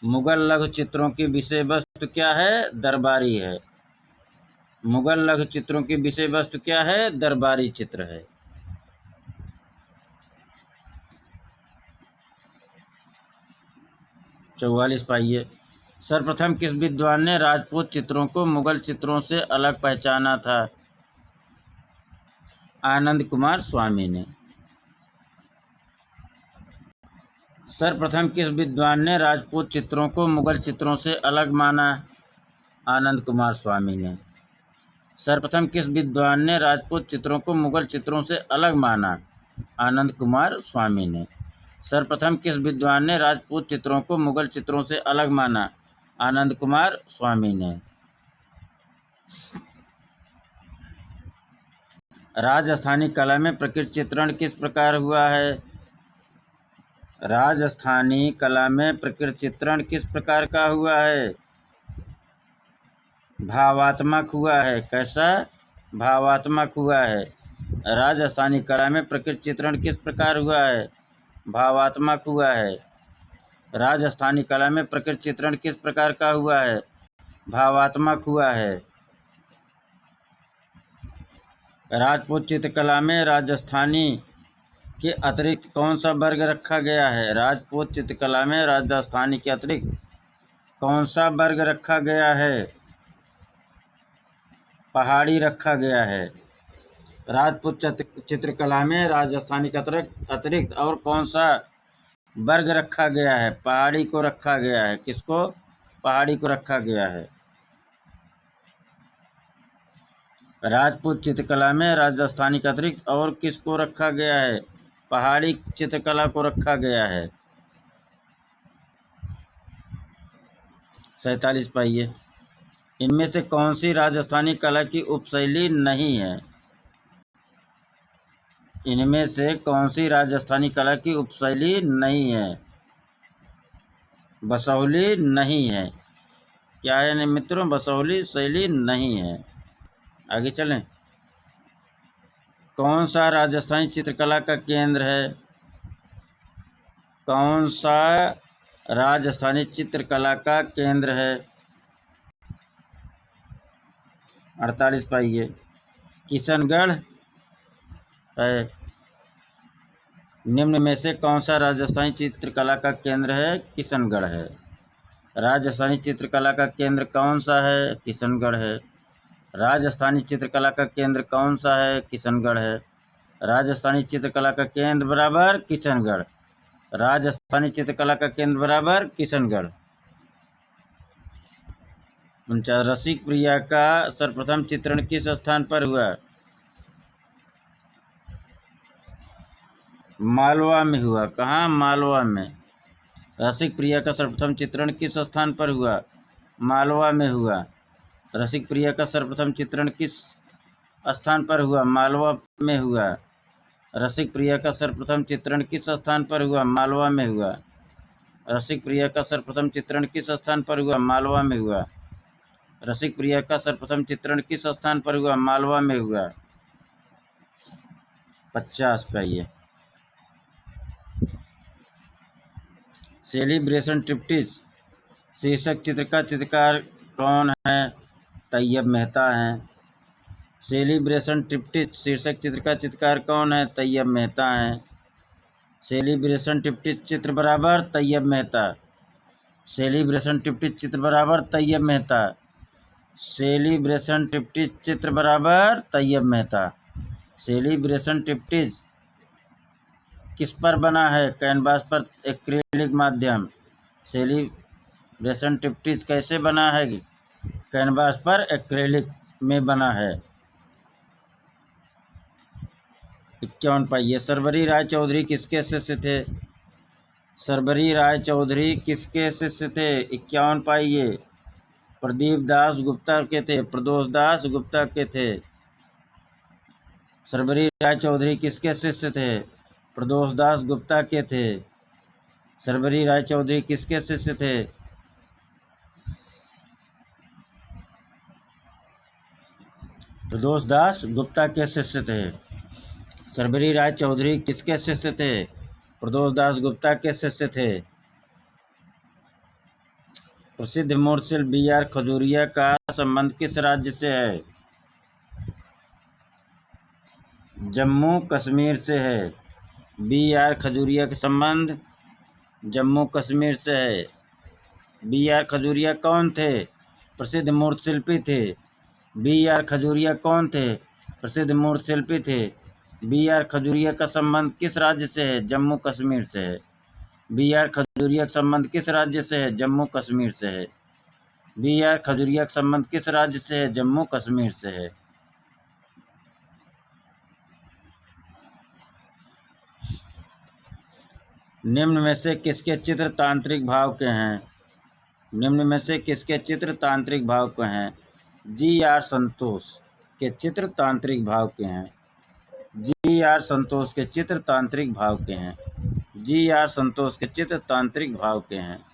मुगल लघु चित्रों की विषय वस्तु क्या है? दरबारी है। मुगल लघु चित्रों की विषय वस्तु क्या है? दरबारी चित्र है। चौवालीस पाइए। सर्वप्रथम किस विद्वान ने राजपूत चित्रों को मुगल चित्रों से अलग पहचाना था? आनंद कुमार स्वामी ने। सर्वप्रथम किस विद्वान ने राजपूत चित्रों को मुगल चित्रों से अलग माना? आनंद कुमार स्वामी ने। सर्वप्रथम किस विद्वान ने राजपूत चित्रों को मुगल चित्रों से अलग माना? आनंद कुमार स्वामी ने। सर्वप्रथम किस विद्वान ने राजपूत चित्रों को मुगल चित्रों से अलग माना? आनंद कुमार स्वामी ने। राजस्थानी कला में प्रकृति चित्रण किस प्रकार हुआ है? राजस्थानी कला में प्रकृति चित्रण किस प्रकार का हुआ है? भावात्मक हुआ है। कैसा? भावात्मक हुआ है। राजस्थानी कला में प्रकृति चित्रण किस प्रकार हुआ है? भावात्मक हुआ है। राजस्थानी कला में प्रकृति चित्रण किस प्रकार का हुआ है? भावात्मक हुआ है। राजपूत चित्रकला में राजस्थानी के अतिरिक्त कौन सा वर्ग रखा गया है? राजपूत चित्रकला में राजस्थानी के अतिरिक्त कौन सा वर्ग रखा गया है? पहाड़ी रखा गया है। राजपूत चित्रकला में राजस्थानी के अतिरिक्त और कौन सा वर्ग रखा गया है? पहाड़ी को रखा गया है। किसको? पहाड़ी को रखा गया है। राजपूत चित्रकला में राजस्थानी के अतिरिक्त और किसको रखा गया है? पहाड़ी चित्रकला को रखा गया है। 47 पाइए। इनमें से कौन सी राजस्थानी कला की उपशैली नहीं है? इनमें से कौन सी राजस्थानी कला की उपशैली नहीं है? बसौली नहीं है। क्या है मित्रों? बसौली शैली नहीं है। आगे चलें। कौन सा राजस्थानी चित्रकला का केंद्र है? कौन सा राजस्थानी चित्रकला का केंद्र है? 48 पाइए। किशनगढ़ है। निम्न में से कौन सा राजस्थानी चित्रकला का केंद्र है? किशनगढ़ है। राजस्थानी चित्रकला का केंद्र कौन सा है? किशनगढ़ है। राजस्थानी चित्रकला का केंद्र कौन सा है? किशनगढ़ है। राजस्थानी चित्रकला का केंद्र बराबर किशनगढ़। राजस्थानी चित्रकला का केंद्र बराबर किशनगढ़। 49। रसिक प्रिया का सर्वप्रथम चित्रण किस स्थान पर हुआ? मालवा में हुआ। कहाँ? मालवा में। रसिक प्रिया का सर्वप्रथम चित्रण किस स्थान पर हुआ? मालवा में हुआ। रसिक प्रिया का सर्वप्रथम चित्रण किस स्थान पर हुआ? मालवा में हुआ। रसिक प्रिया का सर्वप्रथम चित्रण किस स्थान पर हुआ? मालवा में हुआ। रसिक प्रिया का सर्वप्रथम चित्रण किस स्थान पर हुआ? मालवा में हुआ। रसिक प्रिया का सर्वप्रथम चित्रण किस स्थान पर हुआ? मालवा में हुआ। 50 पाइए। सेलिब्रेशन ट्रिप्टिज शीर्षक चित्र का चित्रकार कौन है? तैयब मेहता हैं। सेलिब्रेशन ट्रिप्टिज शीर्षक चित्र का चित्रकार कौन है? तैयब मेहता हैं। सेलिब्रेशन ट्रिप्टिज चित्र बराबर तैयब मेहता। सेलिब्रेशन ट्रिप्टिज चित्र बराबर तैयब मेहता। सेलिब्रेशन ट्रिप्टिज चित्र बराबर तैयब मेहता। सेलिब्रेशन ट्रिप्टिज किस पर बना है? कैनवास पर एक्रिलिक माध्यम। सेलिब्रेशन ट्रिप्टिज कैसे बना है? कैनवास पर एक्रिलिक में बना है। 51 पाइए। सरवरी राय चौधरी किसके शिष्य थे? सरवरी राय चौधरी किसके शिष्य थे? 51 पाइए। प्रदीप दास गुप्ता के थे। प्रदोष दास गुप्ता के थे। सरवरी राय चौधरी किसके शिष्य थे? प्रदोष दास गुप्ता के थे। सरवरी राय चौधरी किसके शिष्य थे? प्रदोष दास गुप्ता के शिष्य थे। सरवरी राय चौधरी किसके शिष्य थे? प्रदोष दास गुप्ता के शिष्य थे। प्रसिद्ध मूर्तिशिल्प बी.आर. खजूरिया का संबंध किस राज्य से है? जम्मू कश्मीर से है। बी.आर. खजूरिया का संबंध जम्मू कश्मीर से है। बी.आर. खजूरिया कौन थे? प्रसिद्ध मूर्तिशिल्पी थे। बी.आर. खजूरिया कौन थे? प्रसिद्ध मूर्तिशिल्पी थे। बी.आर. खजूरिया का संबंध किस राज्य से है? जम्मू कश्मीर से है। बी आर खजूरिया का संबंध किस राज्य से है? जम्मू कश्मीर से है। बी आर खजूरिया का संबंध किस राज्य से है? जम्मू कश्मीर से है। निम्न में से किसके चित्र तांत्रिक भाव के हैं? निम्न में से किसके चित्र तांत्रिक भाव के हैं? जी आर संतोष के चित्र तांत्रिक भाव के हैं। जी आर संतोष के चित्र तांत्रिक भाव के हैं। जी आर संतोष के चित्र तांत्रिक भाव के हैं।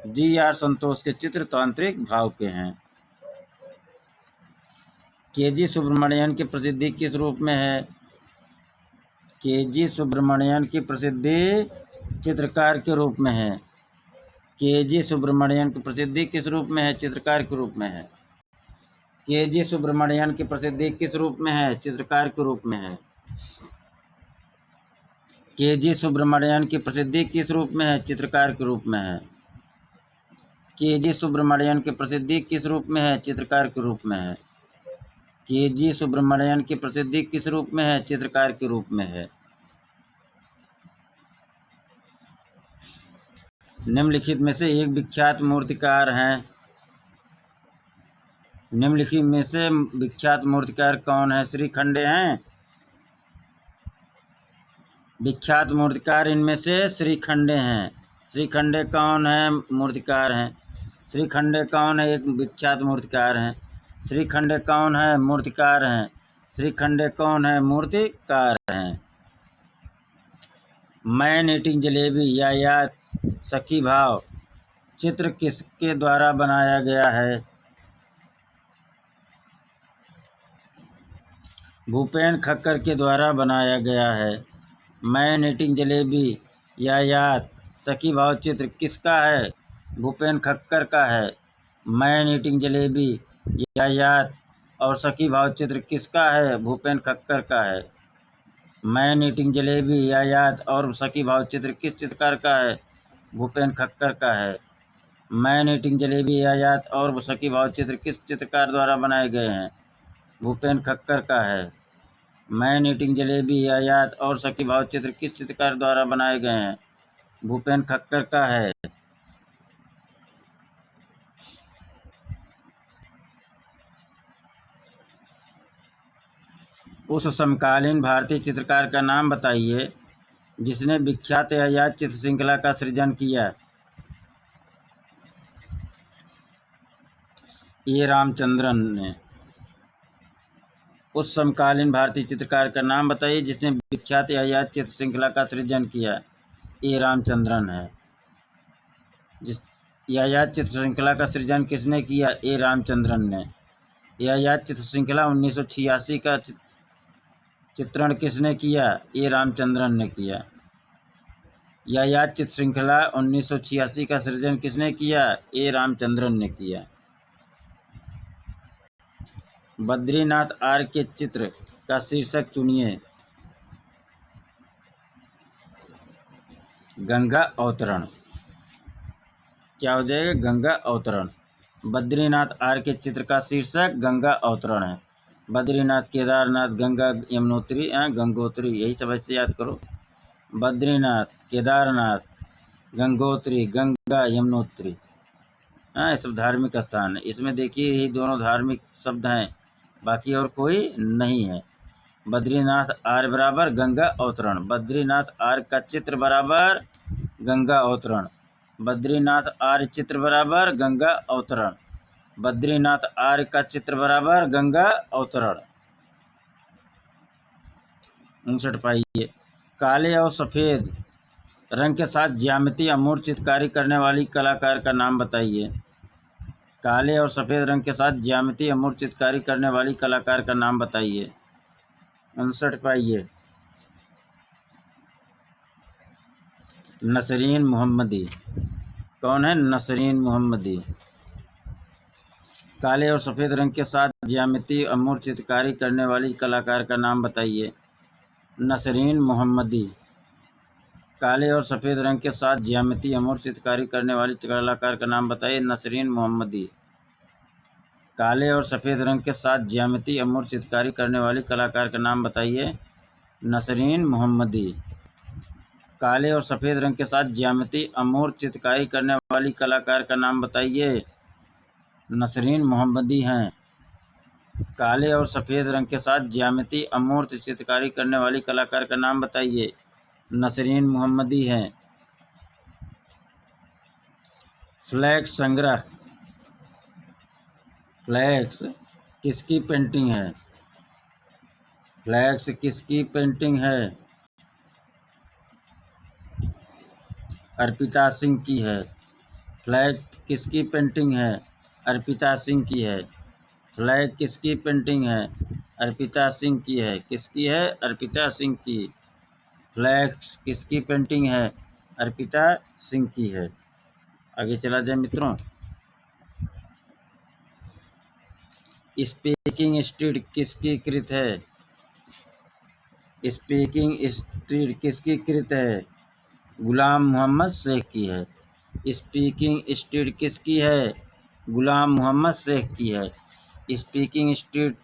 जी आर संतोष के चित्र तांत्रिक भाव के हैं। के जी सुब्रमण्यन की प्रसिद्धि किस रूप में है? के जी सुब्रमण्यन की प्रसिद्धि चित्रकार के रूप में है। के जी सुब्रमण्यन की प्रसिद्धि किस रूप में है? चित्रकार के रूप में है। के जी सुब्रमण्यन की प्रसिद्धि किस रूप में है? चित्रकार के रूप में है। के जी सुब्रमण्यन की प्रसिद्धि किस रूप में है? चित्रकार के रूप में है। के जी सुब्रमण्यन की प्रसिद्धि किस रूप में है? चित्रकार के रूप में है। के जी सुब्रमण्यन की प्रसिद्धि किस रूप में है? चित्रकार के रूप में है। निम्नलिखित में से एक विख्यात मूर्तिकार हैं। निम्नलिखित में से विख्यात मूर्तिकार कौन है? श्रीखंडे हैं। विख्यात मूर्तिकार इनमें से श्रीखंडे हैं। श्रीखंडे कौन है? मूर्तिकार हैं। श्रीखंडे कौन है? एक विख्यात मूर्तिकार हैं। श्रीखंडे कौन है? मूर्तिकार हैं। श्रीखंडे कौन है? मूर्तिकार हैं। मैन ईटिंग जलेबी या सखी भाव चित्र किसके द्वारा बनाया गया है? भूपेन खक्कर के द्वारा बनाया गया है। मैन ईटिंग जलेबी या सखी भाव चित्र किसका है? भूपेन खक्कर का है। मैन ईटिंग जलेबी या और सखी भाव चित्र किसका है? भूपेन खक्कर का है। मैन ईटिंग जलेबी या और सखी भाव चित्र किस चित्रकार का है? भूपेन खक्कर का है। मैन ईटिंग जलेबी या और सखी भाव चित्र किस चित्रकार द्वारा बनाए गए हैं? भूपेन खक्कर का है। मैन ईटिंग जलेबी या और सखी भाव चित्र किस चित्रकार द्वारा बनाए गए हैं? भूपेन खक्कर का है। उस समकालीन भारतीय चित्रकार का नाम बताइए जिसने विख्यात यायात चित्र श्रृंखला का सृजन किया। ए रामचंद्रन ने। उस समकालीन भारतीय चित्रकार का नाम बताइए जिसने विख्यात यायात चित्र श्रृंखला का सृजन किया। ए रामचंद्रन है। जिस यायात चित्र श्रृंखला का सृजन किसने किया? ए रामचंद्रन ने। यायात चित्र श्रृंखला 1986 का चित्रण किसने किया? ए रामचंद्रन ने किया। यायात चित्र श्रृंखला 1986 का सृजन किसने किया? ए रामचंद्रन ने किया। बद्रीनाथ आर्य के चित्र का शीर्षक चुनिए। गंगा अवतरण। क्या हो जाएगा? गंगा अवतरण। बद्रीनाथ आर्य के चित्र का शीर्षक गंगा अवतरण है। बद्रीनाथ, केदारनाथ, गंगा, यमुनोत्री, गंगोत्री, यही सब ऐसे याद करो। बद्रीनाथ, केदारनाथ, गंगोत्री, गंगा, यमुनोत्री, ये सब धार्मिक स्थान है। इसमें देखिए यही दोनों धार्मिक शब्द हैं, बाकी और कोई नहीं है। बद्रीनाथ आर्य बराबर गंगा अवतरण। बद्रीनाथ आर्य का चित्र बराबर गंगा अवतरण। बद्रीनाथ आर्य चित्र बराबर गंगा अवतरण। बद्रीनाथ आर्य का चित्र बराबर गंगा अवतरण। 59 पाइए। काले और सफ़ेद रंग के साथ ज्यामिति अमूर्त चित्रकारी करने वाली कलाकार का नाम बताइए। काले और सफ़ेद रंग के साथ ज्यामिति अमूर्त चित्रकारी करने वाली कलाकार का नाम बताइए। 59 पाइए। नसरीन मोहम्मदी। कौन है? नसरीन मोहम्मदी। काले और सफ़ेद रंग के साथ ज्यामिति अमूर्त चित्रकारी करने वाली कलाकार का नाम बताइए। नसरीन मोहम्मदी। काले और सफ़ेद रंग के साथ ज्यामिति अमूर्त चित्रकारी करने वाली कलाकार का नाम बताइए। नसरीन मोहम्मदी। काले और सफ़ेद रंग के साथ ज्यामिति अमूर्त चित्रकारी करने वाली कलाकार का नाम बताइए। नसरीन मोहम्मदी। काले और सफ़ेद रंग के साथ ज्यामिति अमूर्त चित्रकारी करने वाली कलाकार का नाम बताइए। नसरीन मोहम्मदी हैं। काले और सफ़ेद रंग के साथ ज्यामिति अमूर्त चित्रकारी करने वाली कलाकार का नाम बताइए। नसरीन मोहम्मदी हैं। फ्लैक्स संग्रह, फ्लैक्स किसकी पेंटिंग है? फ्लैक्स किसकी पेंटिंग है? अर्पिता सिंह की है। फ्लैग किसकी पेंटिंग है? अर्पिता सिंह की है। फ्लैग किसकी पेंटिंग है? अर्पिता सिंह की है। किसकी है? अर्पिता सिंह की। फ्लैग्स किसकी पेंटिंग है? अर्पिता सिंह की है। आगे चला जाए मित्रों। स्पीकिंग स्ट्रीट किसकी कृत है? स्पीकिंग स्ट्रीट किसकी कृत है? गुलाम मोहम्मद शेख की है। स्पीकिंग स्ट्रीट किसकी है? गुलाम मोहम्मद शेख की है। स्पीकिंग स्ट्रीट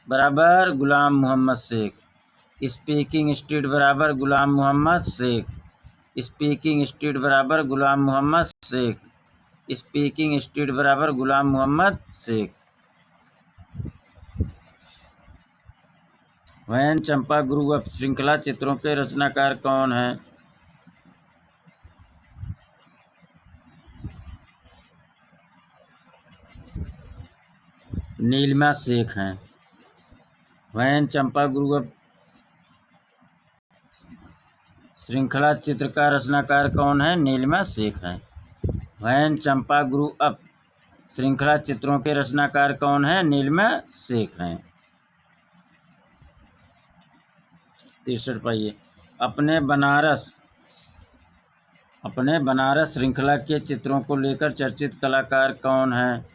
बराबर गुलाम मोहम्मद शेख। स्पीकिंग स्ट्रीट बराबर गुलाम मोहम्मद शेख। स्पीकिंग स्ट्रीट बराबर गुलाम मोहम्मद शेख। स्पीकिंग स्ट्रीट बराबर गुलाम Mohammad Sheikh. Van Champa Guru of श्रृंखला चित्रों के रचनाकार कौन हैं? नीलिमा शेख हैं। वैन चंपा गुरु ऑफ श्रृंखला चित्र का रचनाकार कौन है? नीलिमा शेख है। वैन चंपा गुरु ऑफ श्रृंखला चित्रों के रचनाकार कौन है? नीलिमा शेख हैं। 63 पाइए। अपने बनारस श्रृंखला के चित्रों को लेकर चर्चित कलाकार कौन है?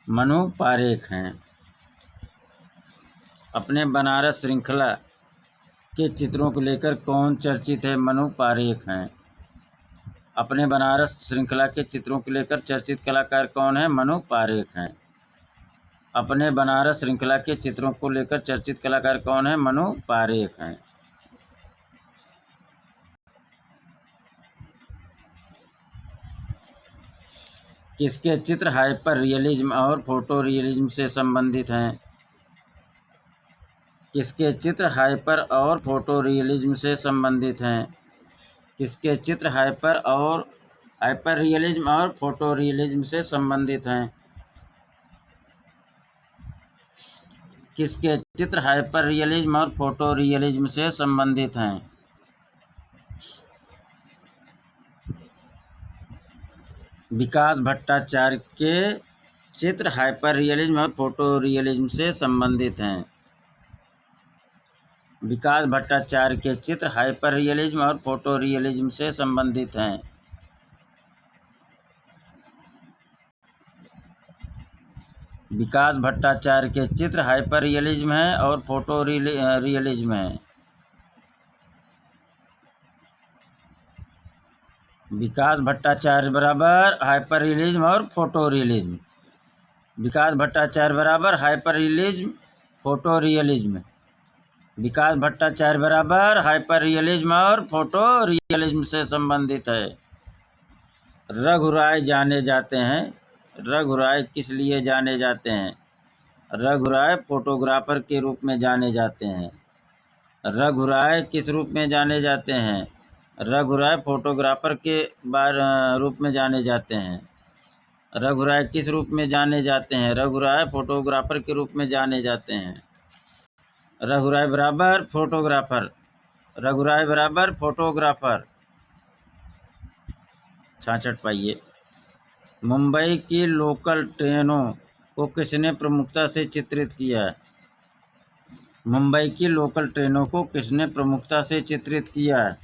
मनु पारेख हैं। अपने बनारस श्रृंखला के चित्रों को लेकर कौन चर्चित है? मनु पारेख हैं। अपने बनारस श्रृंखला के चित्रों को लेकर चर्चित कलाकार कौन है? मनु पारेख हैं। अपने बनारस श्रृंखला के चित्रों को लेकर चर्चित कलाकार कौन है? मनु पारेख हैं। किसके चित्र हाइपर रियलिज्म और फोटो रियलिज्म से संबंधित हैं? किसके चित्र हाइपर और फोटो रियलिज्म से संबंधित हैं? किसके चित्र हाइपर रियलिज्म और फोटो रियलिज्म से संबंधित हैं? किसके चित्र हाइपर रियलिज्म और फोटो रियलिज्म से संबंधित हैं? विकास भट्टाचार्य के चित्र हाइपर रियलिज्म और फोटो रियलिज्म से संबंधित हैं। विकास भट्टाचार्य के चित्र हाइपर रियलिज्म और फोटो रियलिज्म से संबंधित हैं। विकास भट्टाचार्य के चित्र हाइपर रियलिज्म है और फोटो रियलिज्म है। विकास भट्टाचार्य बराबर हाइपर रियलिज्म और फोटो रियलिज्म। विकास भट्टाचार्य बराबर हाइपर रियलिज्म फोटो रियलिज्म। विकास भट्टाचार्य बराबर हाइपर रियलिज्म और फोटो रियलिज्म से संबंधित है। रघुराय जाने जाते हैं। रघुराय किस लिए जाने जाते हैं? रघुराय फोटोग्राफर के रूप में जाने जाते हैं। रघुराय किस रूप में जाने जाते हैं? रघुराय फोटोग्राफर के रूप में जाने जाते हैं। रघुराय किस रूप में जाने जाते हैं? रघुराय फोटोग्राफर के रूप में जाने जाते हैं। रघुराय बराबर फोटोग्राफर। रघुराय बराबर फोटोग्राफर। 66 पाइए। मुंबई की लोकल ट्रेनों को किसने प्रमुखता से चित्रित किया? मुंबई की लोकल ट्रेनों को किसने प्रमुखता से चित्रित किया?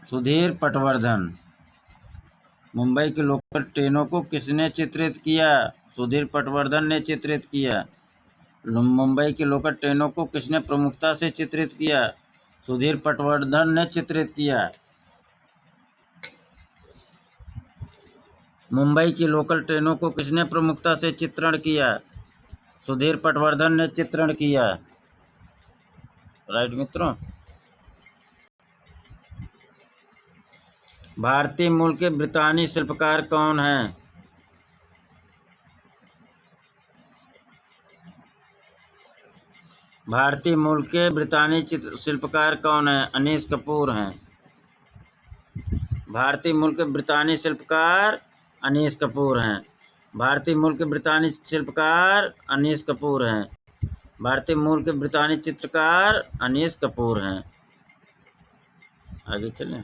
सुधीर पटवर्धन। मुंबई की लोकल ट्रेनों को किसने चित्रित किया? सुधीर पटवर्धन ने चित्रित किया। मुंबई की लोकल ट्रेनों को किसने प्रमुखता से चित्रित किया? सुधीर पटवर्धन ने चित्रित किया। मुंबई की लोकल ट्रेनों को किसने प्रमुखता से चित्रण किया? सुधीर पटवर्धन ने चित्रण किया। राइट मित्रों। भारतीय मूल के ब्रितानी शिल्पकार कौन हैं? भारतीय मूल के ब्रितानी शिल्पकार कौन हैं? अनीस कपूर हैं। भारतीय मूल के ब्रितानी शिल्पकार अनीस कपूर हैं। भारतीय मूल के ब्रितानी शिल्पकार अनीस कपूर हैं। भारतीय मूल के ब्रितानी चित्रकार अनीस कपूर हैं। आगे चलें।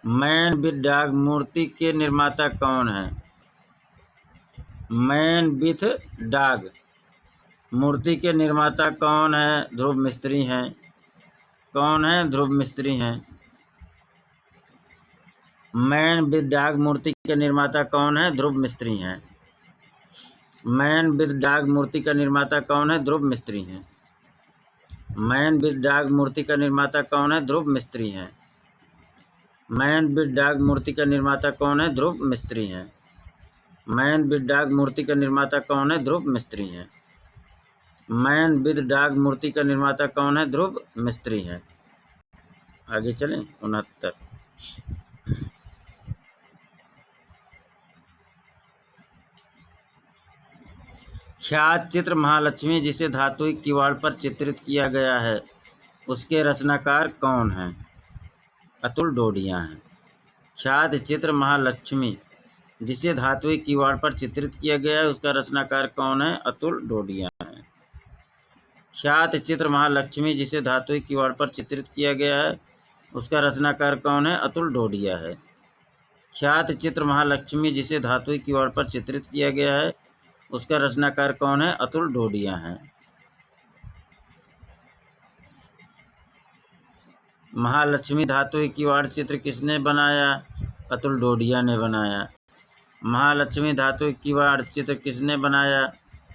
मैन विद डॉग मूर्ति के निर्माता कौन है? मैन विथ डॉग मूर्ति के निर्माता कौन है? ध्रुव मिस्त्री हैं। कौन है? ध्रुव मिस्त्री हैं। मैन विद डॉग मूर्ति के निर्माता कौन है? ध्रुव मिस्त्री हैं। मैन विद डॉग मूर्ति का निर्माता कौन है? ध्रुव मिस्त्री हैं। मैन विद डॉग मूर्ति का निर्माता कौन है? ध्रुव मिस्त्री हैं। मैन विद डॉग मूर्ति का निर्माता कौन है? ध्रुव मिस्त्री हैं। मैन विद डॉग मूर्ति का निर्माता कौन है? ध्रुव मिस्त्री हैं। मैन विद डॉग मूर्ति का निर्माता कौन है? ध्रुव मिस्त्री हैं। आगे चलें। 69। ख्यात चित्र महालक्ष्मी जिसे धातुई किवाड़ पर चित्रित किया गया है, उसके रचनाकार कौन हैं? अतुल डोडिया हैं। ख्यात चित्र महालक्ष्मी जिसे धातुई किवाड़ पर चित्रित किया गया है, उसका रचनाकार कौन है? अतुल डोडिया हैं। ख्यात चित्र महालक्ष्मी जिसे धातुई किवाड़ पर चित्रित किया गया है, उसका रचनाकार कौन है? अतुल डोडिया है। ख्यात चित्र महालक्ष्मी जिसे धातुई किवाड़ पर चित्रित किया गया है, उसका रचनाकार कौन है? अतुल डोडिया हैं। महालक्ष्मी धातुई किवाड़ चित्र किसने बनाया? अतुल डोडिया ने बनाया। महालक्ष्मी धातुई किवाड़ चित्र किसने बनाया?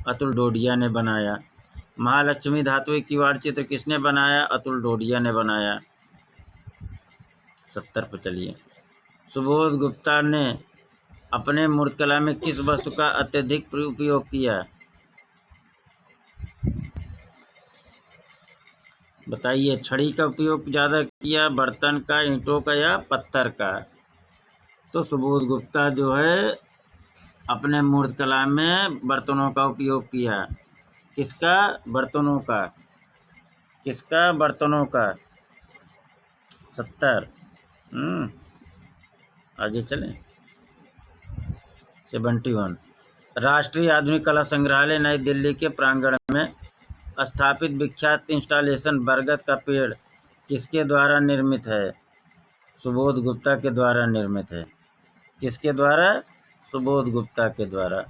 अतुल डोडिया ने बनाया। महालक्ष्मी धातुई किवाड़ चित्र किसने बनाया? अतुल डोडिया ने बनाया। 70 पर चलिए। सुबोध गुप्ता ने अपने मूर्तिकला में किस वस्तु का अत्यधिक उपयोग किया? बताइए। छड़ी का उपयोग ज़्यादा किया, बर्तन का, ईंटों का या पत्थर का? तो सुबोध गुप्ता जो है अपने मूर्तिकला में बर्तनों का उपयोग किया। किसका? बर्तनों का। किसका? बर्तनों का। 70। आगे चलें। 71। राष्ट्रीय आधुनिक कला संग्रहालय नई दिल्ली के प्रांगण में स्थापित विख्यात इंस्टॉलेशन बरगद का पेड़ किसके द्वारा निर्मित है? सुबोध गुप्ता के द्वारा निर्मित है। किसके द्वारा? सुबोध गुप्ता के द्वारा।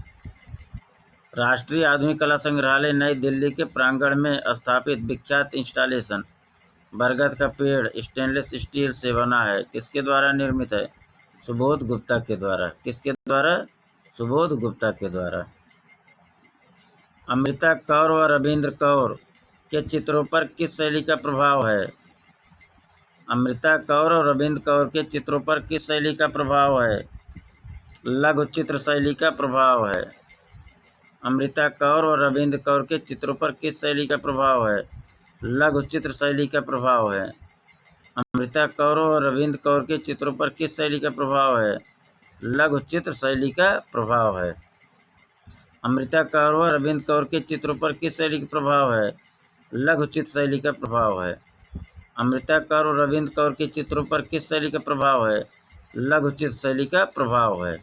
राष्ट्रीय आधुनिक कला संग्रहालय नई दिल्ली के प्रांगण में स्थापित विख्यात इंस्टॉलेशन बरगद का पेड़ स्टेनलेस स्टील से बना है। किसके द्वारा निर्मित है? सुबोध गुप्ता के द्वारा। किसके द्वारा? सुबोध गुप्ता के द्वारा। अमृता कौर और रविंद्र कौर के चित्रों पर किस शैली का प्रभाव है? अमृता कौर और रविंद्र कौर के चित्रों पर किस शैली का प्रभाव है? लघु चित्र शैली का प्रभाव है। अमृता कौर और रविंद्र कौर के चित्रों पर किस शैली का प्रभाव है? लघु चित्र शैली का प्रभाव है। अमृता कौर और रविंद्र कौर के चित्रों पर किस शैली का प्रभाव है? लघु चित्र शैली का प्रभाव है। अमृता कौर और रविंद्र कौर के चित्रों पर किस शैली का प्रभाव है? लघु चित्र शैली का प्रभाव है। अमृता कौर और रविंद्र कौर के चित्रों पर किस शैली का प्रभाव है? लघु चित्र शैली का प्रभाव है।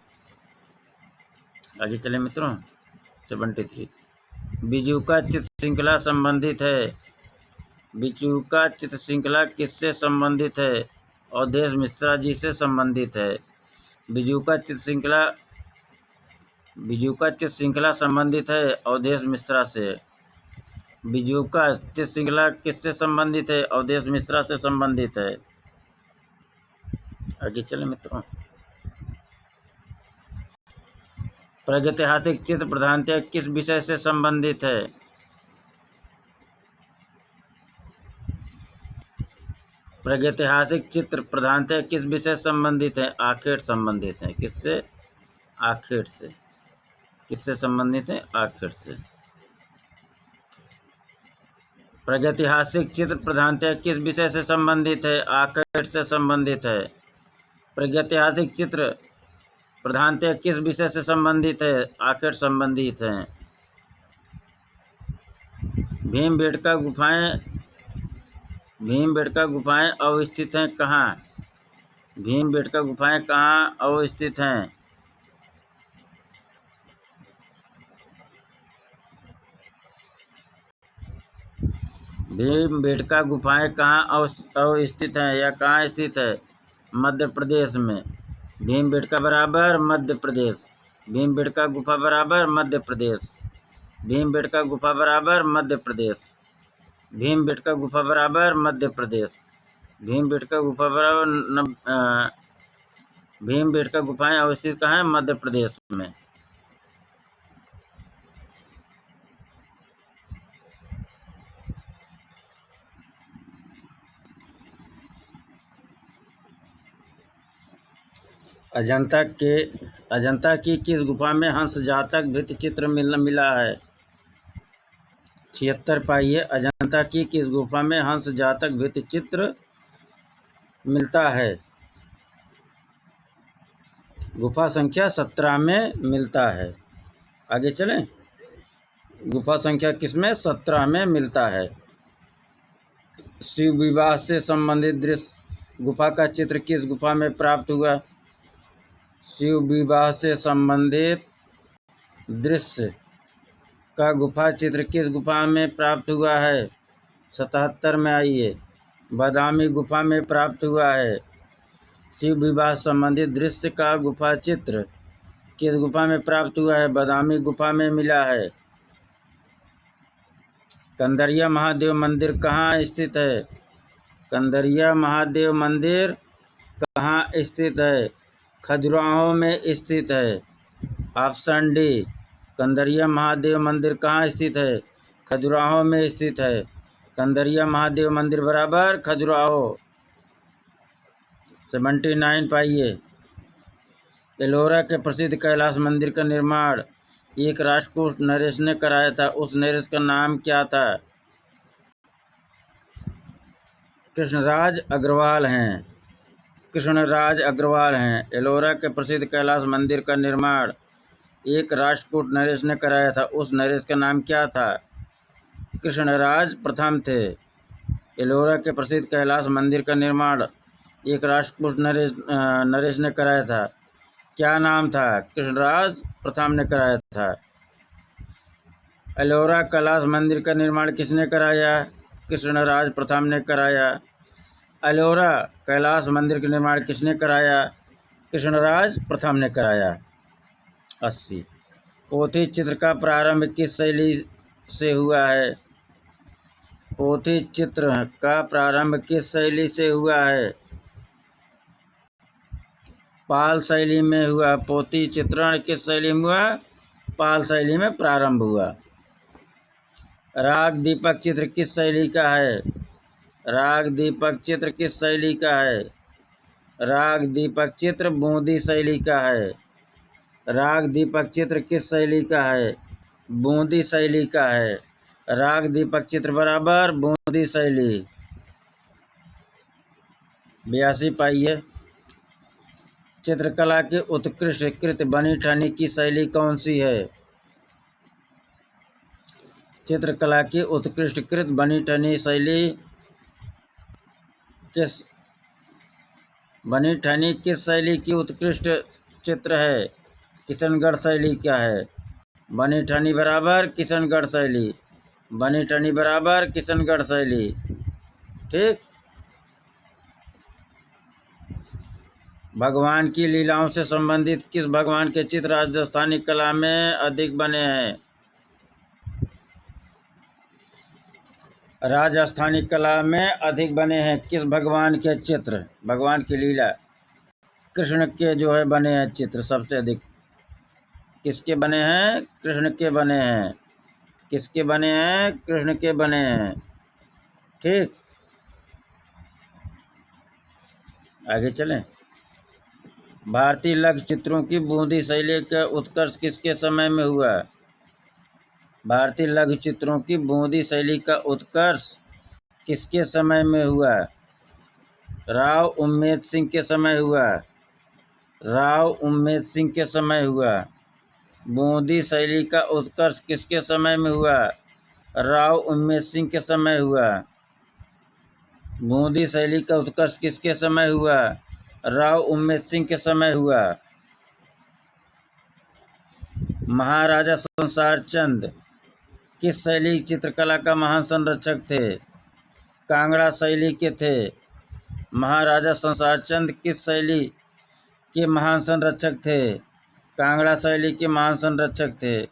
आगे चले मित्रों। 73। बीजूका चित्र श्रृंखला संबंधित है। बीजूका चित्र श्रृंखला किससे संबंधित है? अवधेश मिश्रा जी से संबंधित है। बीजूका चित्र श्रृंखला संबंधित है अवधेश मिश्रा से। बीजूका चित्र श्रृंखला किससे संबंधित है? अवधेश मिश्रा से संबंधित है। आगे चले मित्रों। प्रागैतिहासिक चित्र प्रधानतः किस विषय से संबंधित है? प्रागैतिहासिक चित्र प्रधानतः किस विषय से संबंधित है? आखेट संबंधित है। किससे? आखेट से। किससे संबंधित है? आखिर से। प्रागैतिहासिक चित्र प्रधानतः किस विषय से संबंधित है? आखिर से संबंधित है। प्रागैतिहासिक चित्र प्रधानतः किस विषय से संबंधित है? आखिर संबंधित है। भीमबेटका गुफाएं अवस्थित हैं कहाँ? भीमबेटका गुफाएं कहाँ अवस्थित हैं? भीमबेटका गुफाएं कहाँ अवस्थित हैं या कहाँ स्थित है? मध्य प्रदेश में। भीमबेटका बराबर मध्य प्रदेश। भीमबेटका गुफा बराबर मध्य प्रदेश। भीमबेटका गुफा बराबर मध्य प्रदेश। भीमबेटका गुफा बराबर मध्य प्रदेश। भीमबेटका गुफा बराबर भीमबेटका गुफाएं अवस्थित कहाँ है? मध्य प्रदेश में। अजंता की किस गुफा में हंस जातक भित्ति चित्र मिला है? 76 पाइए। अजंता की किस गुफा में हंस जातक भित्ति चित्र मिलता है? गुफा संख्या 17 में मिलता है। आगे चलें। गुफा संख्या किसमें? 17 में मिलता है। शिव विवाह से संबंधित दृश्य गुफा का चित्र किस गुफा में प्राप्त हुआ? शिव विवाह से संबंधित दृश्य का गुफा चित्र किस गुफा में प्राप्त हुआ है? 77 में आइए। बादामी गुफा में प्राप्त हुआ है। शिव विवाह संबंधित दृश्य का गुफा चित्र किस गुफा में प्राप्त हुआ है? बादामी गुफा में मिला है। कंदरिया महादेव मंदिर कहाँ स्थित है? कंदरिया महादेव मंदिर कहाँ स्थित है? खजुराहो में स्थित है। Option D. कंदरिया महादेव मंदिर कहाँ स्थित है? खजुराहो में स्थित है। कंदरिया महादेव मंदिर बराबर खजुराहो। 79 पाइए। एलोरा के प्रसिद्ध कैलाश मंदिर का निर्माण एक राष्ट्रकूट नरेश ने कराया था। उस नरेश का नाम क्या था? कृष्णराज अग्रवाल हैं। कृष्णराज अग्रवाल हैं। एलोरा के प्रसिद्ध कैलाश मंदिर का निर्माण एक राष्ट्रकूट नरेश ने कराया था। उस नरेश का नाम क्या था? कृष्णराज प्रथम थे। एलोरा के प्रसिद्ध कैलाश मंदिर का निर्माण एक राष्ट्रकूट नरेश ने कराया था। क्या नाम था? कृष्णराज प्रथम ने कराया था। एलोरा कैलाश मंदिर का निर्माण किसने कराया? कृष्णराज प्रथम ने कराया। एलोरा कैलाश मंदिर का निर्माण किसने कराया? कृष्णराज प्रथम ने कराया। 80। पोथी चित्र का प्रारंभ किस शैली से हुआ है? पोथी चित्र का प्रारंभ किस शैली से हुआ है? पाल शैली में हुआ। पोथी चित्रण किस शैली में हुआ? पाल शैली में प्रारंभ हुआ। राग दीपक चित्र किस शैली का है? राग दीपक चित्र किस शैली का है? राग दीपक चित्र बूंदी शैली का है। राग दीपक चित्र किस शैली का है? बूंदी शैली का है। राग दीपक चित्र बराबर बूंदी शैली। 82 पाइए। चित्रकला की उत्कृष्ट कृत बनी ठनी की शैली कौन सी है? चित्रकला की उत्कृष्ट कृत बनी ठनी शैली बनी ठनी किस शैली की उत्कृष्ट चित्र है? किशनगढ़ शैली का है। बनी ठनी बराबर किशनगढ़ शैली। बनी ठनी बराबर किशनगढ़ शैली। ठीक। भगवान की लीलाओं से संबंधित किस भगवान के चित्र राजस्थानी कला में अधिक बने हैं? राजस्थानी कला में अधिक बने हैं किस भगवान के चित्र? भगवान की लीला कृष्ण के जो है बने हैं चित्र सबसे अधिक। किसके बने हैं? कृष्ण के बने हैं। किसके बने हैं? कृष्ण के बने हैं। ठीक। आगे चलें। भारतीय लघु चित्रों की बूंदी शैली का उत्कर्ष किसके समय में हुआ? भारतीय लघु चित्रों की बूंदी शैली का उत्कर्ष किसके समय में हुआ? राव उम्मेद सिंह के समय हुआ। राव उम्मेद सिंह के समय हुआ। बूंदी शैली का उत्कर्ष किसके समय में हुआ? राव उम्मेद सिंह के समय हुआ। बूंदी शैली का उत्कर्ष किसके समय हुआ? राव उम्मेद सिंह के समय हुआ। महाराजा संसार चंद किस शैली चित्रकला का महान संरक्षक थे? कांगड़ा शैली के थे। महाराजा संसार चंद किस शैली के महान संरक्षक थे? कांगड़ा शैली के महान संरक्षक थे।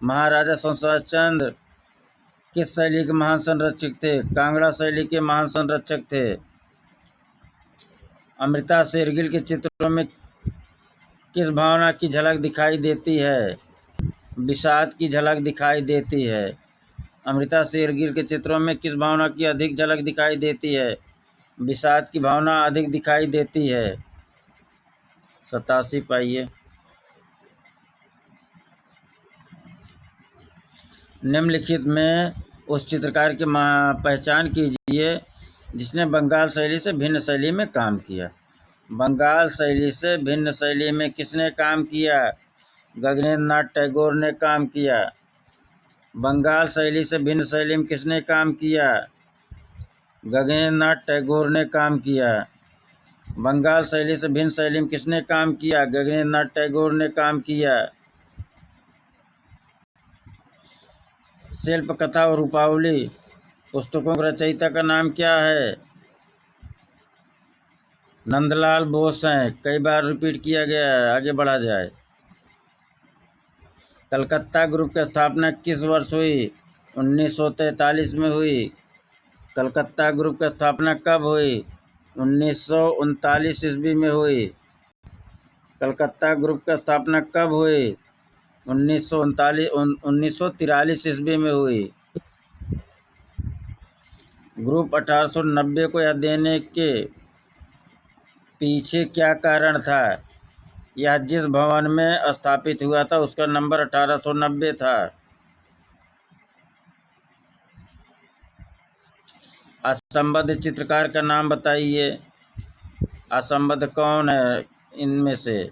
महाराजा संसार चंद किस शैली के महान संरक्षक थे? कांगड़ा शैली के महान संरक्षक थे। अमृता शेरगिल के चित्रों में किस भावना की झलक दिखाई देती है? विषाद की झलक दिखाई देती है। अमृता शेरगिल के चित्रों में किस भावना की अधिक झलक दिखाई देती है? विषाद की भावना अधिक दिखाई देती है। 87 पाइए। निम्नलिखित में उस चित्रकार की पहचान कीजिए जिसने बंगाल शैली से भिन्न शैली में काम किया। बंगाल शैली से भिन्न शैली में किसने काम किया? गगनेंद्र नाथ टैगोर ने काम किया। बंगाल शैली से भिन्न शैली में किसने काम किया? गगनेंद्र नाथ टैगोर ने काम किया। बंगाल शैली से भिन्न शैली में किसने काम किया? गगनेंद्र नाथ टैगोर ने काम किया। शिल्प कथा और रूपावली पुस्तकों के रचयिता का नाम क्या है? नंदलाल बोस हैं। कई बार रिपीट किया गया है, आगे बढ़ा जाए। कलकत्ता ग्रुप की स्थापना किस वर्ष हुई? 1943 में हुई। कलकत्ता ग्रुप की स्थापना कब हुई? 1939 ईस्वी में हुई। कलकत्ता ग्रुप की स्थापना कब हुई? 1943 ईस्वी में हुई। ग्रुप 1890 को यह देने के पीछे क्या कारण था? यह जिस भवन में स्थापित हुआ था उसका नंबर 1890 था। असंबद्ध चित्रकार का नाम बताइए। असंबद्ध कौन है इनमें से?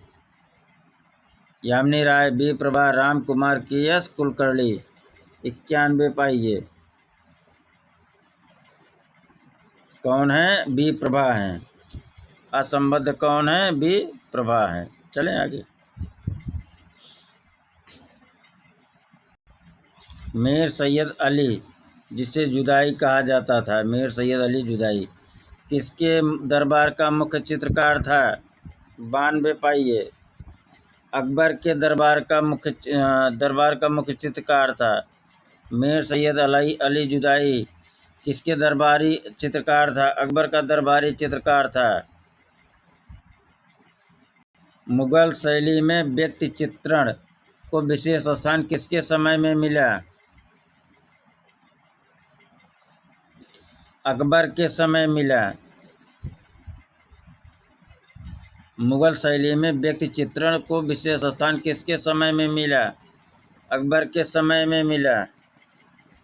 यामिनी राय, बी प्रभा, राम कुमार, के.एस. कुलकर्णी। 91 पाइए। कौन है? बी प्रभा हैं। असंबद्ध कौन है? बी प्रभा हैं। चलें आगे। मीर सैयद अली जिसे जुदाई कहा जाता था, मीर सैयद अली जुदाई किसके दरबार का मुख्य चित्रकार था? 92 पाइए। अकबर के दरबार का मुख्य चित्रकार था। मीर सैयद अली जुदाई किसके दरबारी चित्रकार था? अकबर का दरबारी चित्रकार था। मुगल शैली में व्यक्ति चित्रण को विशेष स्थान किसके समय में मिला? अकबर के समय मिला। मुगल शैली में व्यक्ति चित्रण को विशेष स्थान किसके समय में मिला? अकबर के समय में मिला।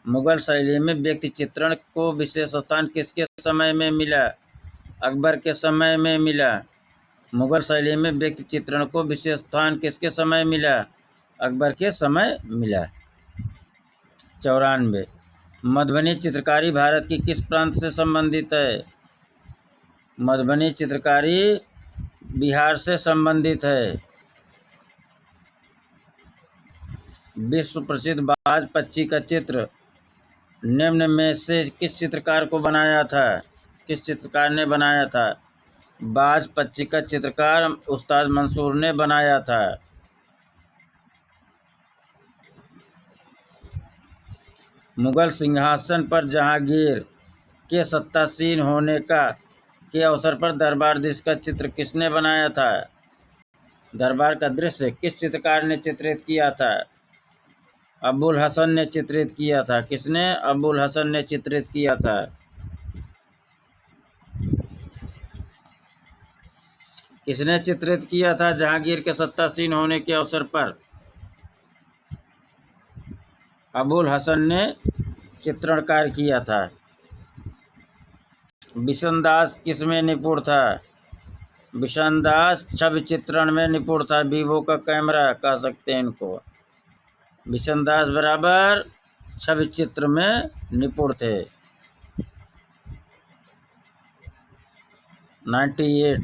मुगल शैली में व्यक्ति चित्रण को विशेष स्थान किसके समय में मिला? अकबर के समय में मिला। मुगल शैली में व्यक्ति चित्रण को विशेष स्थान किसके समय मिला? अकबर के समय मिला। 94 मधुबनी चित्रकारी भारत की किस प्रांत से संबंधित है? मधुबनी चित्रकारी बिहार से संबंधित है। विश्व प्रसिद्ध बाज पक्षी का चित्र निम्न में से किस चित्रकार को बनाया था? किस चित्रकार ने बनाया था? बाज पक्षी का चित्रकार उस्ताद मंसूर ने बनाया था। मुगल सिंहासन पर जहांगीर के सत्तासीन होने के अवसर पर दरबार दृश्य का चित्र किसने बनाया था? दरबार का दृश्य किस चित्रकार ने चित्रित किया था? अबुल हसन ने चित्रित किया था। किसने? अबुल हसन ने चित्रित किया था। किसने चित्रित किया था जहांगीर के सत्तासीन होने के अवसर पर? अबुल हसन ने चित्रण कार्य किया था। बिशनदास किसमें निपुण था? बिशनदास छवि चित्रण में निपुण था। वीवो का कैमरा कह सकते हैं इनको। बिशनदास बराबर छवि चित्र में निपुण थे। 98।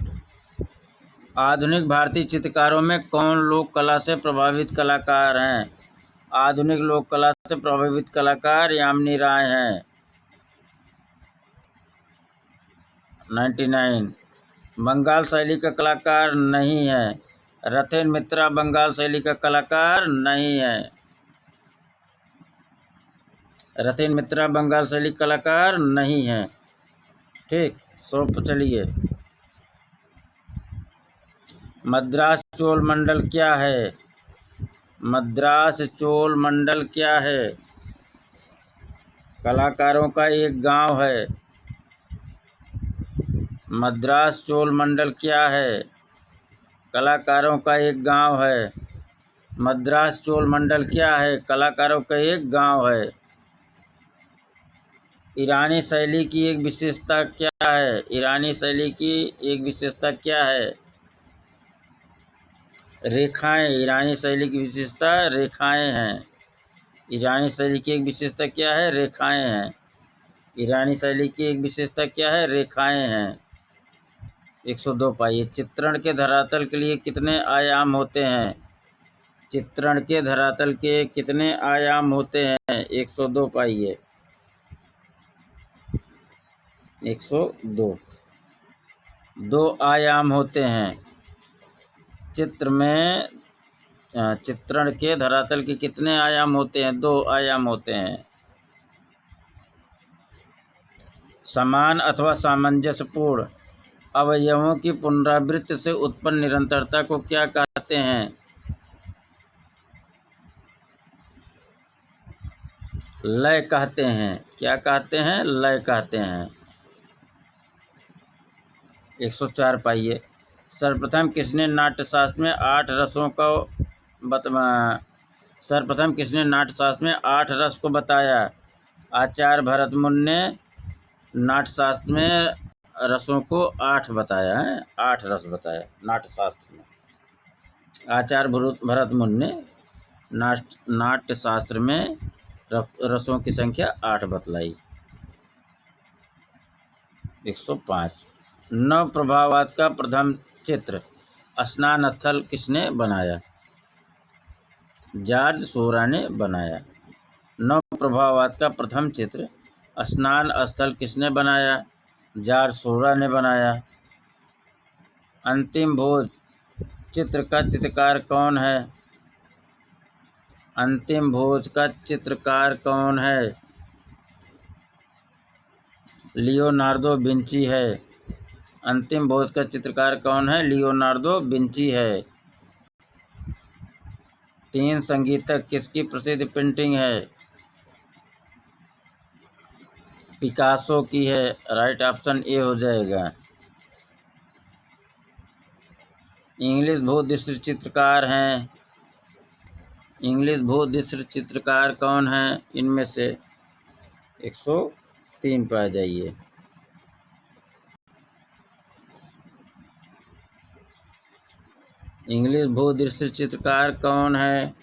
आधुनिक भारतीय चित्रकारों में कौन लोक कला से प्रभावित कलाकार हैं? आधुनिक लोक कला से प्रभावित कलाकार यामिनी राय हैं। 99। बंगाल शैली का कलाकार नहीं है। रथेन मित्रा बंगाल शैली का कलाकार नहीं है। रथेन मित्रा बंगाल शैली कलाकार नहीं है। ठीक, सो चलिए। मद्रास चोल मंडल क्या है? मद्रास चोल मंडल क्या है? कलाकारों का एक गांव है। मद्रास चोल मंडल क्या है? कलाकारों का एक गांव है। मद्रास चोल मंडल क्या है? कलाकारों का एक गांव है। ईरानी शैली की एक विशेषता क्या है? ईरानी शैली की एक विशेषता क्या है? रेखाएं। ईरानी शैली की विशेषता रेखाएं हैं। ईरानी शैली की एक विशेषता क्या है? रेखाएं हैं। ईरानी शैली की एक विशेषता क्या है? रेखाएं हैं। 102 पाइए। चित्रण के धरातल के लिए कितने आयाम होते हैं? चित्रण के धरातल के कितने आयाम होते हैं? 102 पाइए। 102। 2 आयाम होते हैं। चित्रण के धरातल के कितने आयाम होते हैं? 2 आयाम होते हैं। समान अथवा सामंजस्यपूर्ण अवयवों की पुनरावृत्ति से उत्पन्न निरंतरता को क्या कहते हैं? लय कहते हैं। क्या कहते हैं? लय कहते हैं। 104 पाइए। सर्वप्रथम किसने नाट्यशास्त्र में 8 रसों को सर्वप्रथम किसने नाट्यशास्त्र में 8 रस को बताया? आचार्य भरतमुनि ने नाट्यशास्त्र में रसों को 8 बताया है। 8 रस बताया नाट्यशास्त्र में। आचार्य भरतमुनि ने नाट्यशास्त्र में रसों की संख्या 8 बतलाई। 105। नव प्रभाववाद का प्रथम चित्र स्नान स्थल किसने बनाया? जॉर्ज सोरा ने बनाया। नव प्रभाववाद का प्रथम चित्र स्नान स्थल किसने बनाया? जॉर्ज सोरा ने बनाया। अंतिम भोज चित्र का चित्रकार कौन है? अंतिम भोज का चित्रकार कौन है? लियोनार्दो विंची है। अंतिम भोज का चित्रकार कौन है? लियोनार्दो विंची है। 3 संगीतक किसकी प्रसिद्ध पेंटिंग है? पिकासो की है। राइट ऑप्शन ए हो जाएगा। इंग्लिश भूदृश्य चित्रकार हैं। इंग्लिश भूदृश्य चित्रकार कौन है इनमें से? 103 पर आ जाइए। इंग्लिश भूदृश्य चित्रकार कौन है?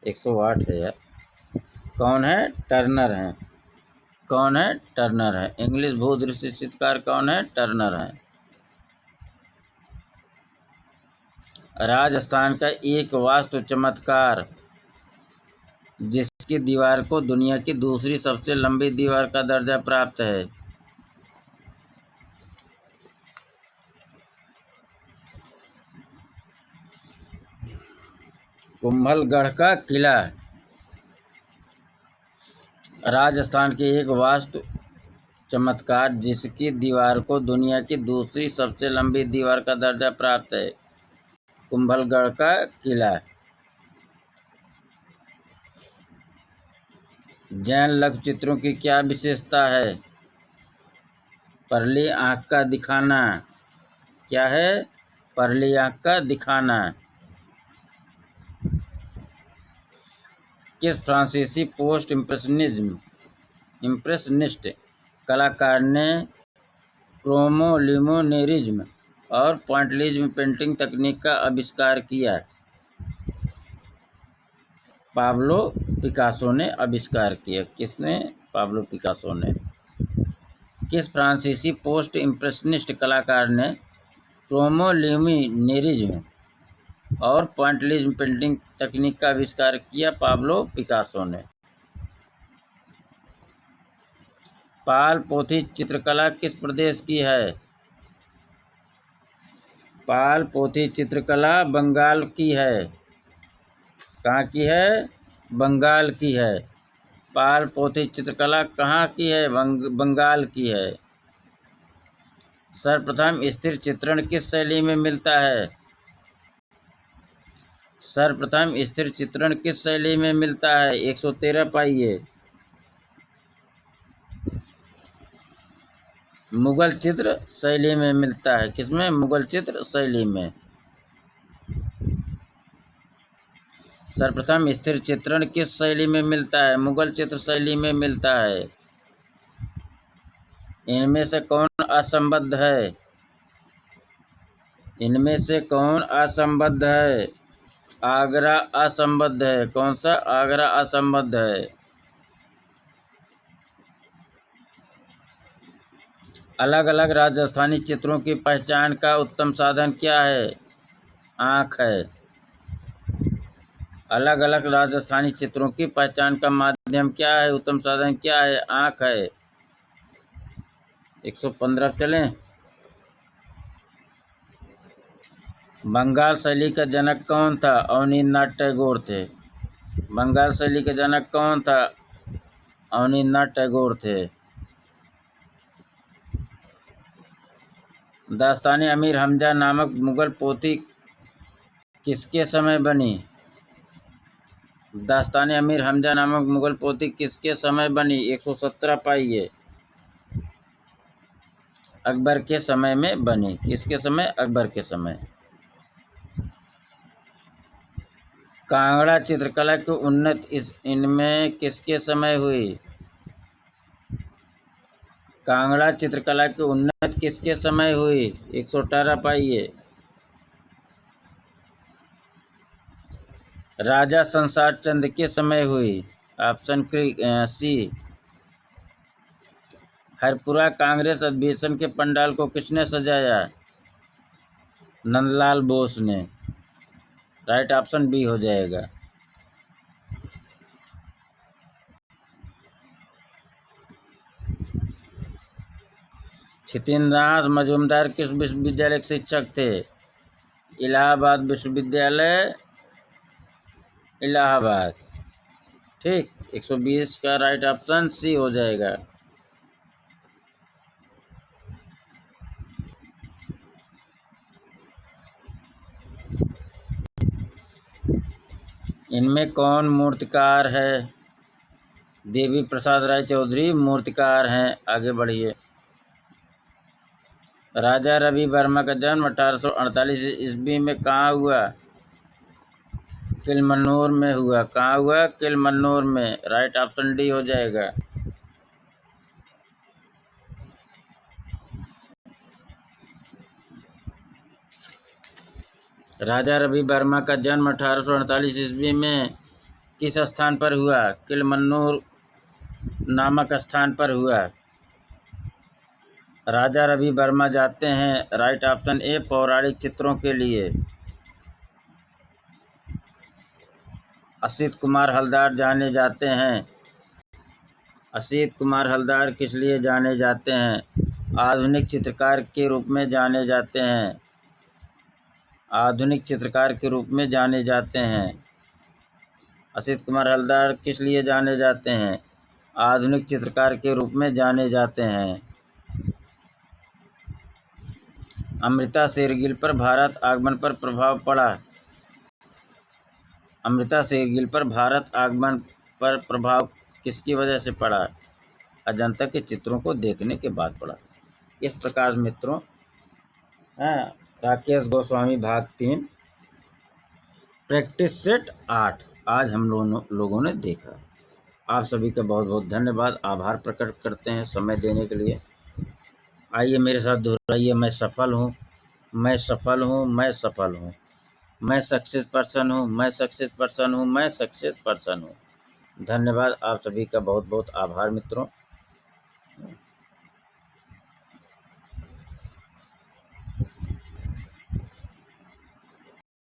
108 है यार। कौन है? टर्नर है। कौन है? टर्नर है। इंग्लिश भूदृश्य चित्रकार कौन है? टर्नर है। राजस्थान का एक वास्तु चमत्कार जिसकी दीवार को दुनिया की दूसरी सबसे लंबी दीवार का दर्जा प्राप्त है? कुंभलगढ़ का किला। राजस्थान के एक वास्तु चमत्कार जिसकी दीवार को दुनिया की दूसरी सबसे लंबी दीवार का दर्जा प्राप्त है? कुंभलगढ़ का किला। जैन लघु चित्रों की क्या विशेषता है? परली आंख का दिखाना। क्या है? परली आँख का दिखाना। किस फ्रांसीसी पोस्ट इम्प्रेशनिस्ट कलाकार ने क्रोमोल्यूमिनेरिज्म और पॉइंटिलिज्म पेंटिंग तकनीक का आविष्कार किया? पाब्लो पिकासो ने आविष्कार किया। किसने? पाब्लो पिकासो ने। किस फ्रांसीसी पोस्ट इम्प्रेशनिस्ट कलाकार ने क्रोमोल्यूमिनेरिज्म और पॉइंटिलिज्म पेंटिंग तकनीक का आविष्कार किया? पाब्लो पिकासो ने। पाल पोथी चित्रकला किस प्रदेश की है? पाल पोथी चित्रकला बंगाल की है। कहाँ की है? बंगाल की है। पाल पोथी चित्रकला कहाँ की है? बंगाल की है। सर्वप्रथम स्थिर चित्रण किस शैली में मिलता है? सर्वप्रथम स्थिर चित्रण किस शैली में मिलता है? 113 पाइए। मुगल चित्र शैली में मिलता है। किसमें? मुगल चित्र शैली में। सर्वप्रथम स्थिर चित्रण किस शैली में मिलता है? मुगल चित्र शैली में मिलता है। इनमें से कौन असंबद्ध है? इनमें से कौन असंबद्ध है? आगरा असंबद्ध है। कौन सा? आगरा असंबद्ध है। अलग अलग राजस्थानी चित्रों की पहचान का उत्तम साधन क्या है? आँख है। अलग अलग राजस्थानी चित्रों की पहचान का माध्यम क्या है? उत्तम साधन क्या है? आँख है। 115 चलें। बंगाल शैली का जनक कौन था? अवनींद्रनाथ टैगोर थे। बंगाल शैली के जनक कौन था? अवनींद्रनाथ टैगोर थे। दास्तान अमीर हमजा नामक मुगल पोथी किसके समय बनी? दास्तान अमीर हमजा नामक मुगल पोथी किसके समय बनी? 117 पाइए। अकबर के समय में बनी। किसके समय? अकबर के समय। कांगड़ा चित्रकला की उन्नति इनमें किसके समय हुई? कांगड़ा चित्रकला की उन्नति किसके समय हुई? 118 पाइए। राजा संसार चंद के समय हुई। Option C. हरपुरा कांग्रेस अधिवेशन के पंडाल को किसने सजाया? नंदलाल बोस ने। राइट ऑप्शन बी हो जाएगा। छितेंद्रनाथ मजूमदार किस विश्वविद्यालय के शिक्षक थे? इलाहाबाद विश्वविद्यालय, इलाहाबाद। ठीक। 120 का राइट ऑप्शन सी हो जाएगा। इनमें कौन मूर्तिकार है? देवी प्रसाद राय चौधरी मूर्तिकार हैं। आगे बढ़िए। राजा रवि वर्मा का जन्म 1848 ईस्वी में कहाँ हुआ? किलमन्नूर में हुआ। कहाँ हुआ? किलमन्नूर में। राइट ऑप्शन डी हो जाएगा। राजा रवि वर्मा का जन्म 1848 ईस्वी में किस स्थान पर हुआ? किलमन्नूर नामक स्थान पर हुआ। राजा रवि वर्मा जाते हैं। राइट ऑप्शन ए पौराणिक चित्रों के लिए। असित कुमार हलदार जाने जाते हैं। असित कुमार हलदार किस लिए जाने जाते हैं? आधुनिक चित्रकार के रूप में जाने जाते हैं। आधुनिक चित्रकार के रूप में जाने जाते हैं। असित कुमार हलदार किस लिए जाने जाते हैं? आधुनिक चित्रकार के रूप में जाने जाते हैं। अमृता शेरगिल पर भारत आगमन पर प्रभाव पड़ा। अमृता शेरगिल पर भारत आगमन पर प्रभाव किसकी वजह से पड़ा? अजंता के चित्रों को देखने के बाद पड़ा। इस प्रकार मित्रों हाँ, राकेश गोस्वामी भाग 3 प्रैक्टिस सेट 8 आज हम लोगों ने देखा। आप सभी का बहुत बहुत धन्यवाद, आभार प्रकट करते हैं समय देने के लिए। आइए मेरे साथ दोहराइए, मैं सफल हूँ, मैं सफल हूँ, मैं सफल हूँ, मैं सक्सेस पर्सन हूँ, मैं सक्सेस पर्सन हूँ, मैं सक्सेस पर्सन हूँ। धन्यवाद, आप सभी का बहुत बहुत आभार मित्रों।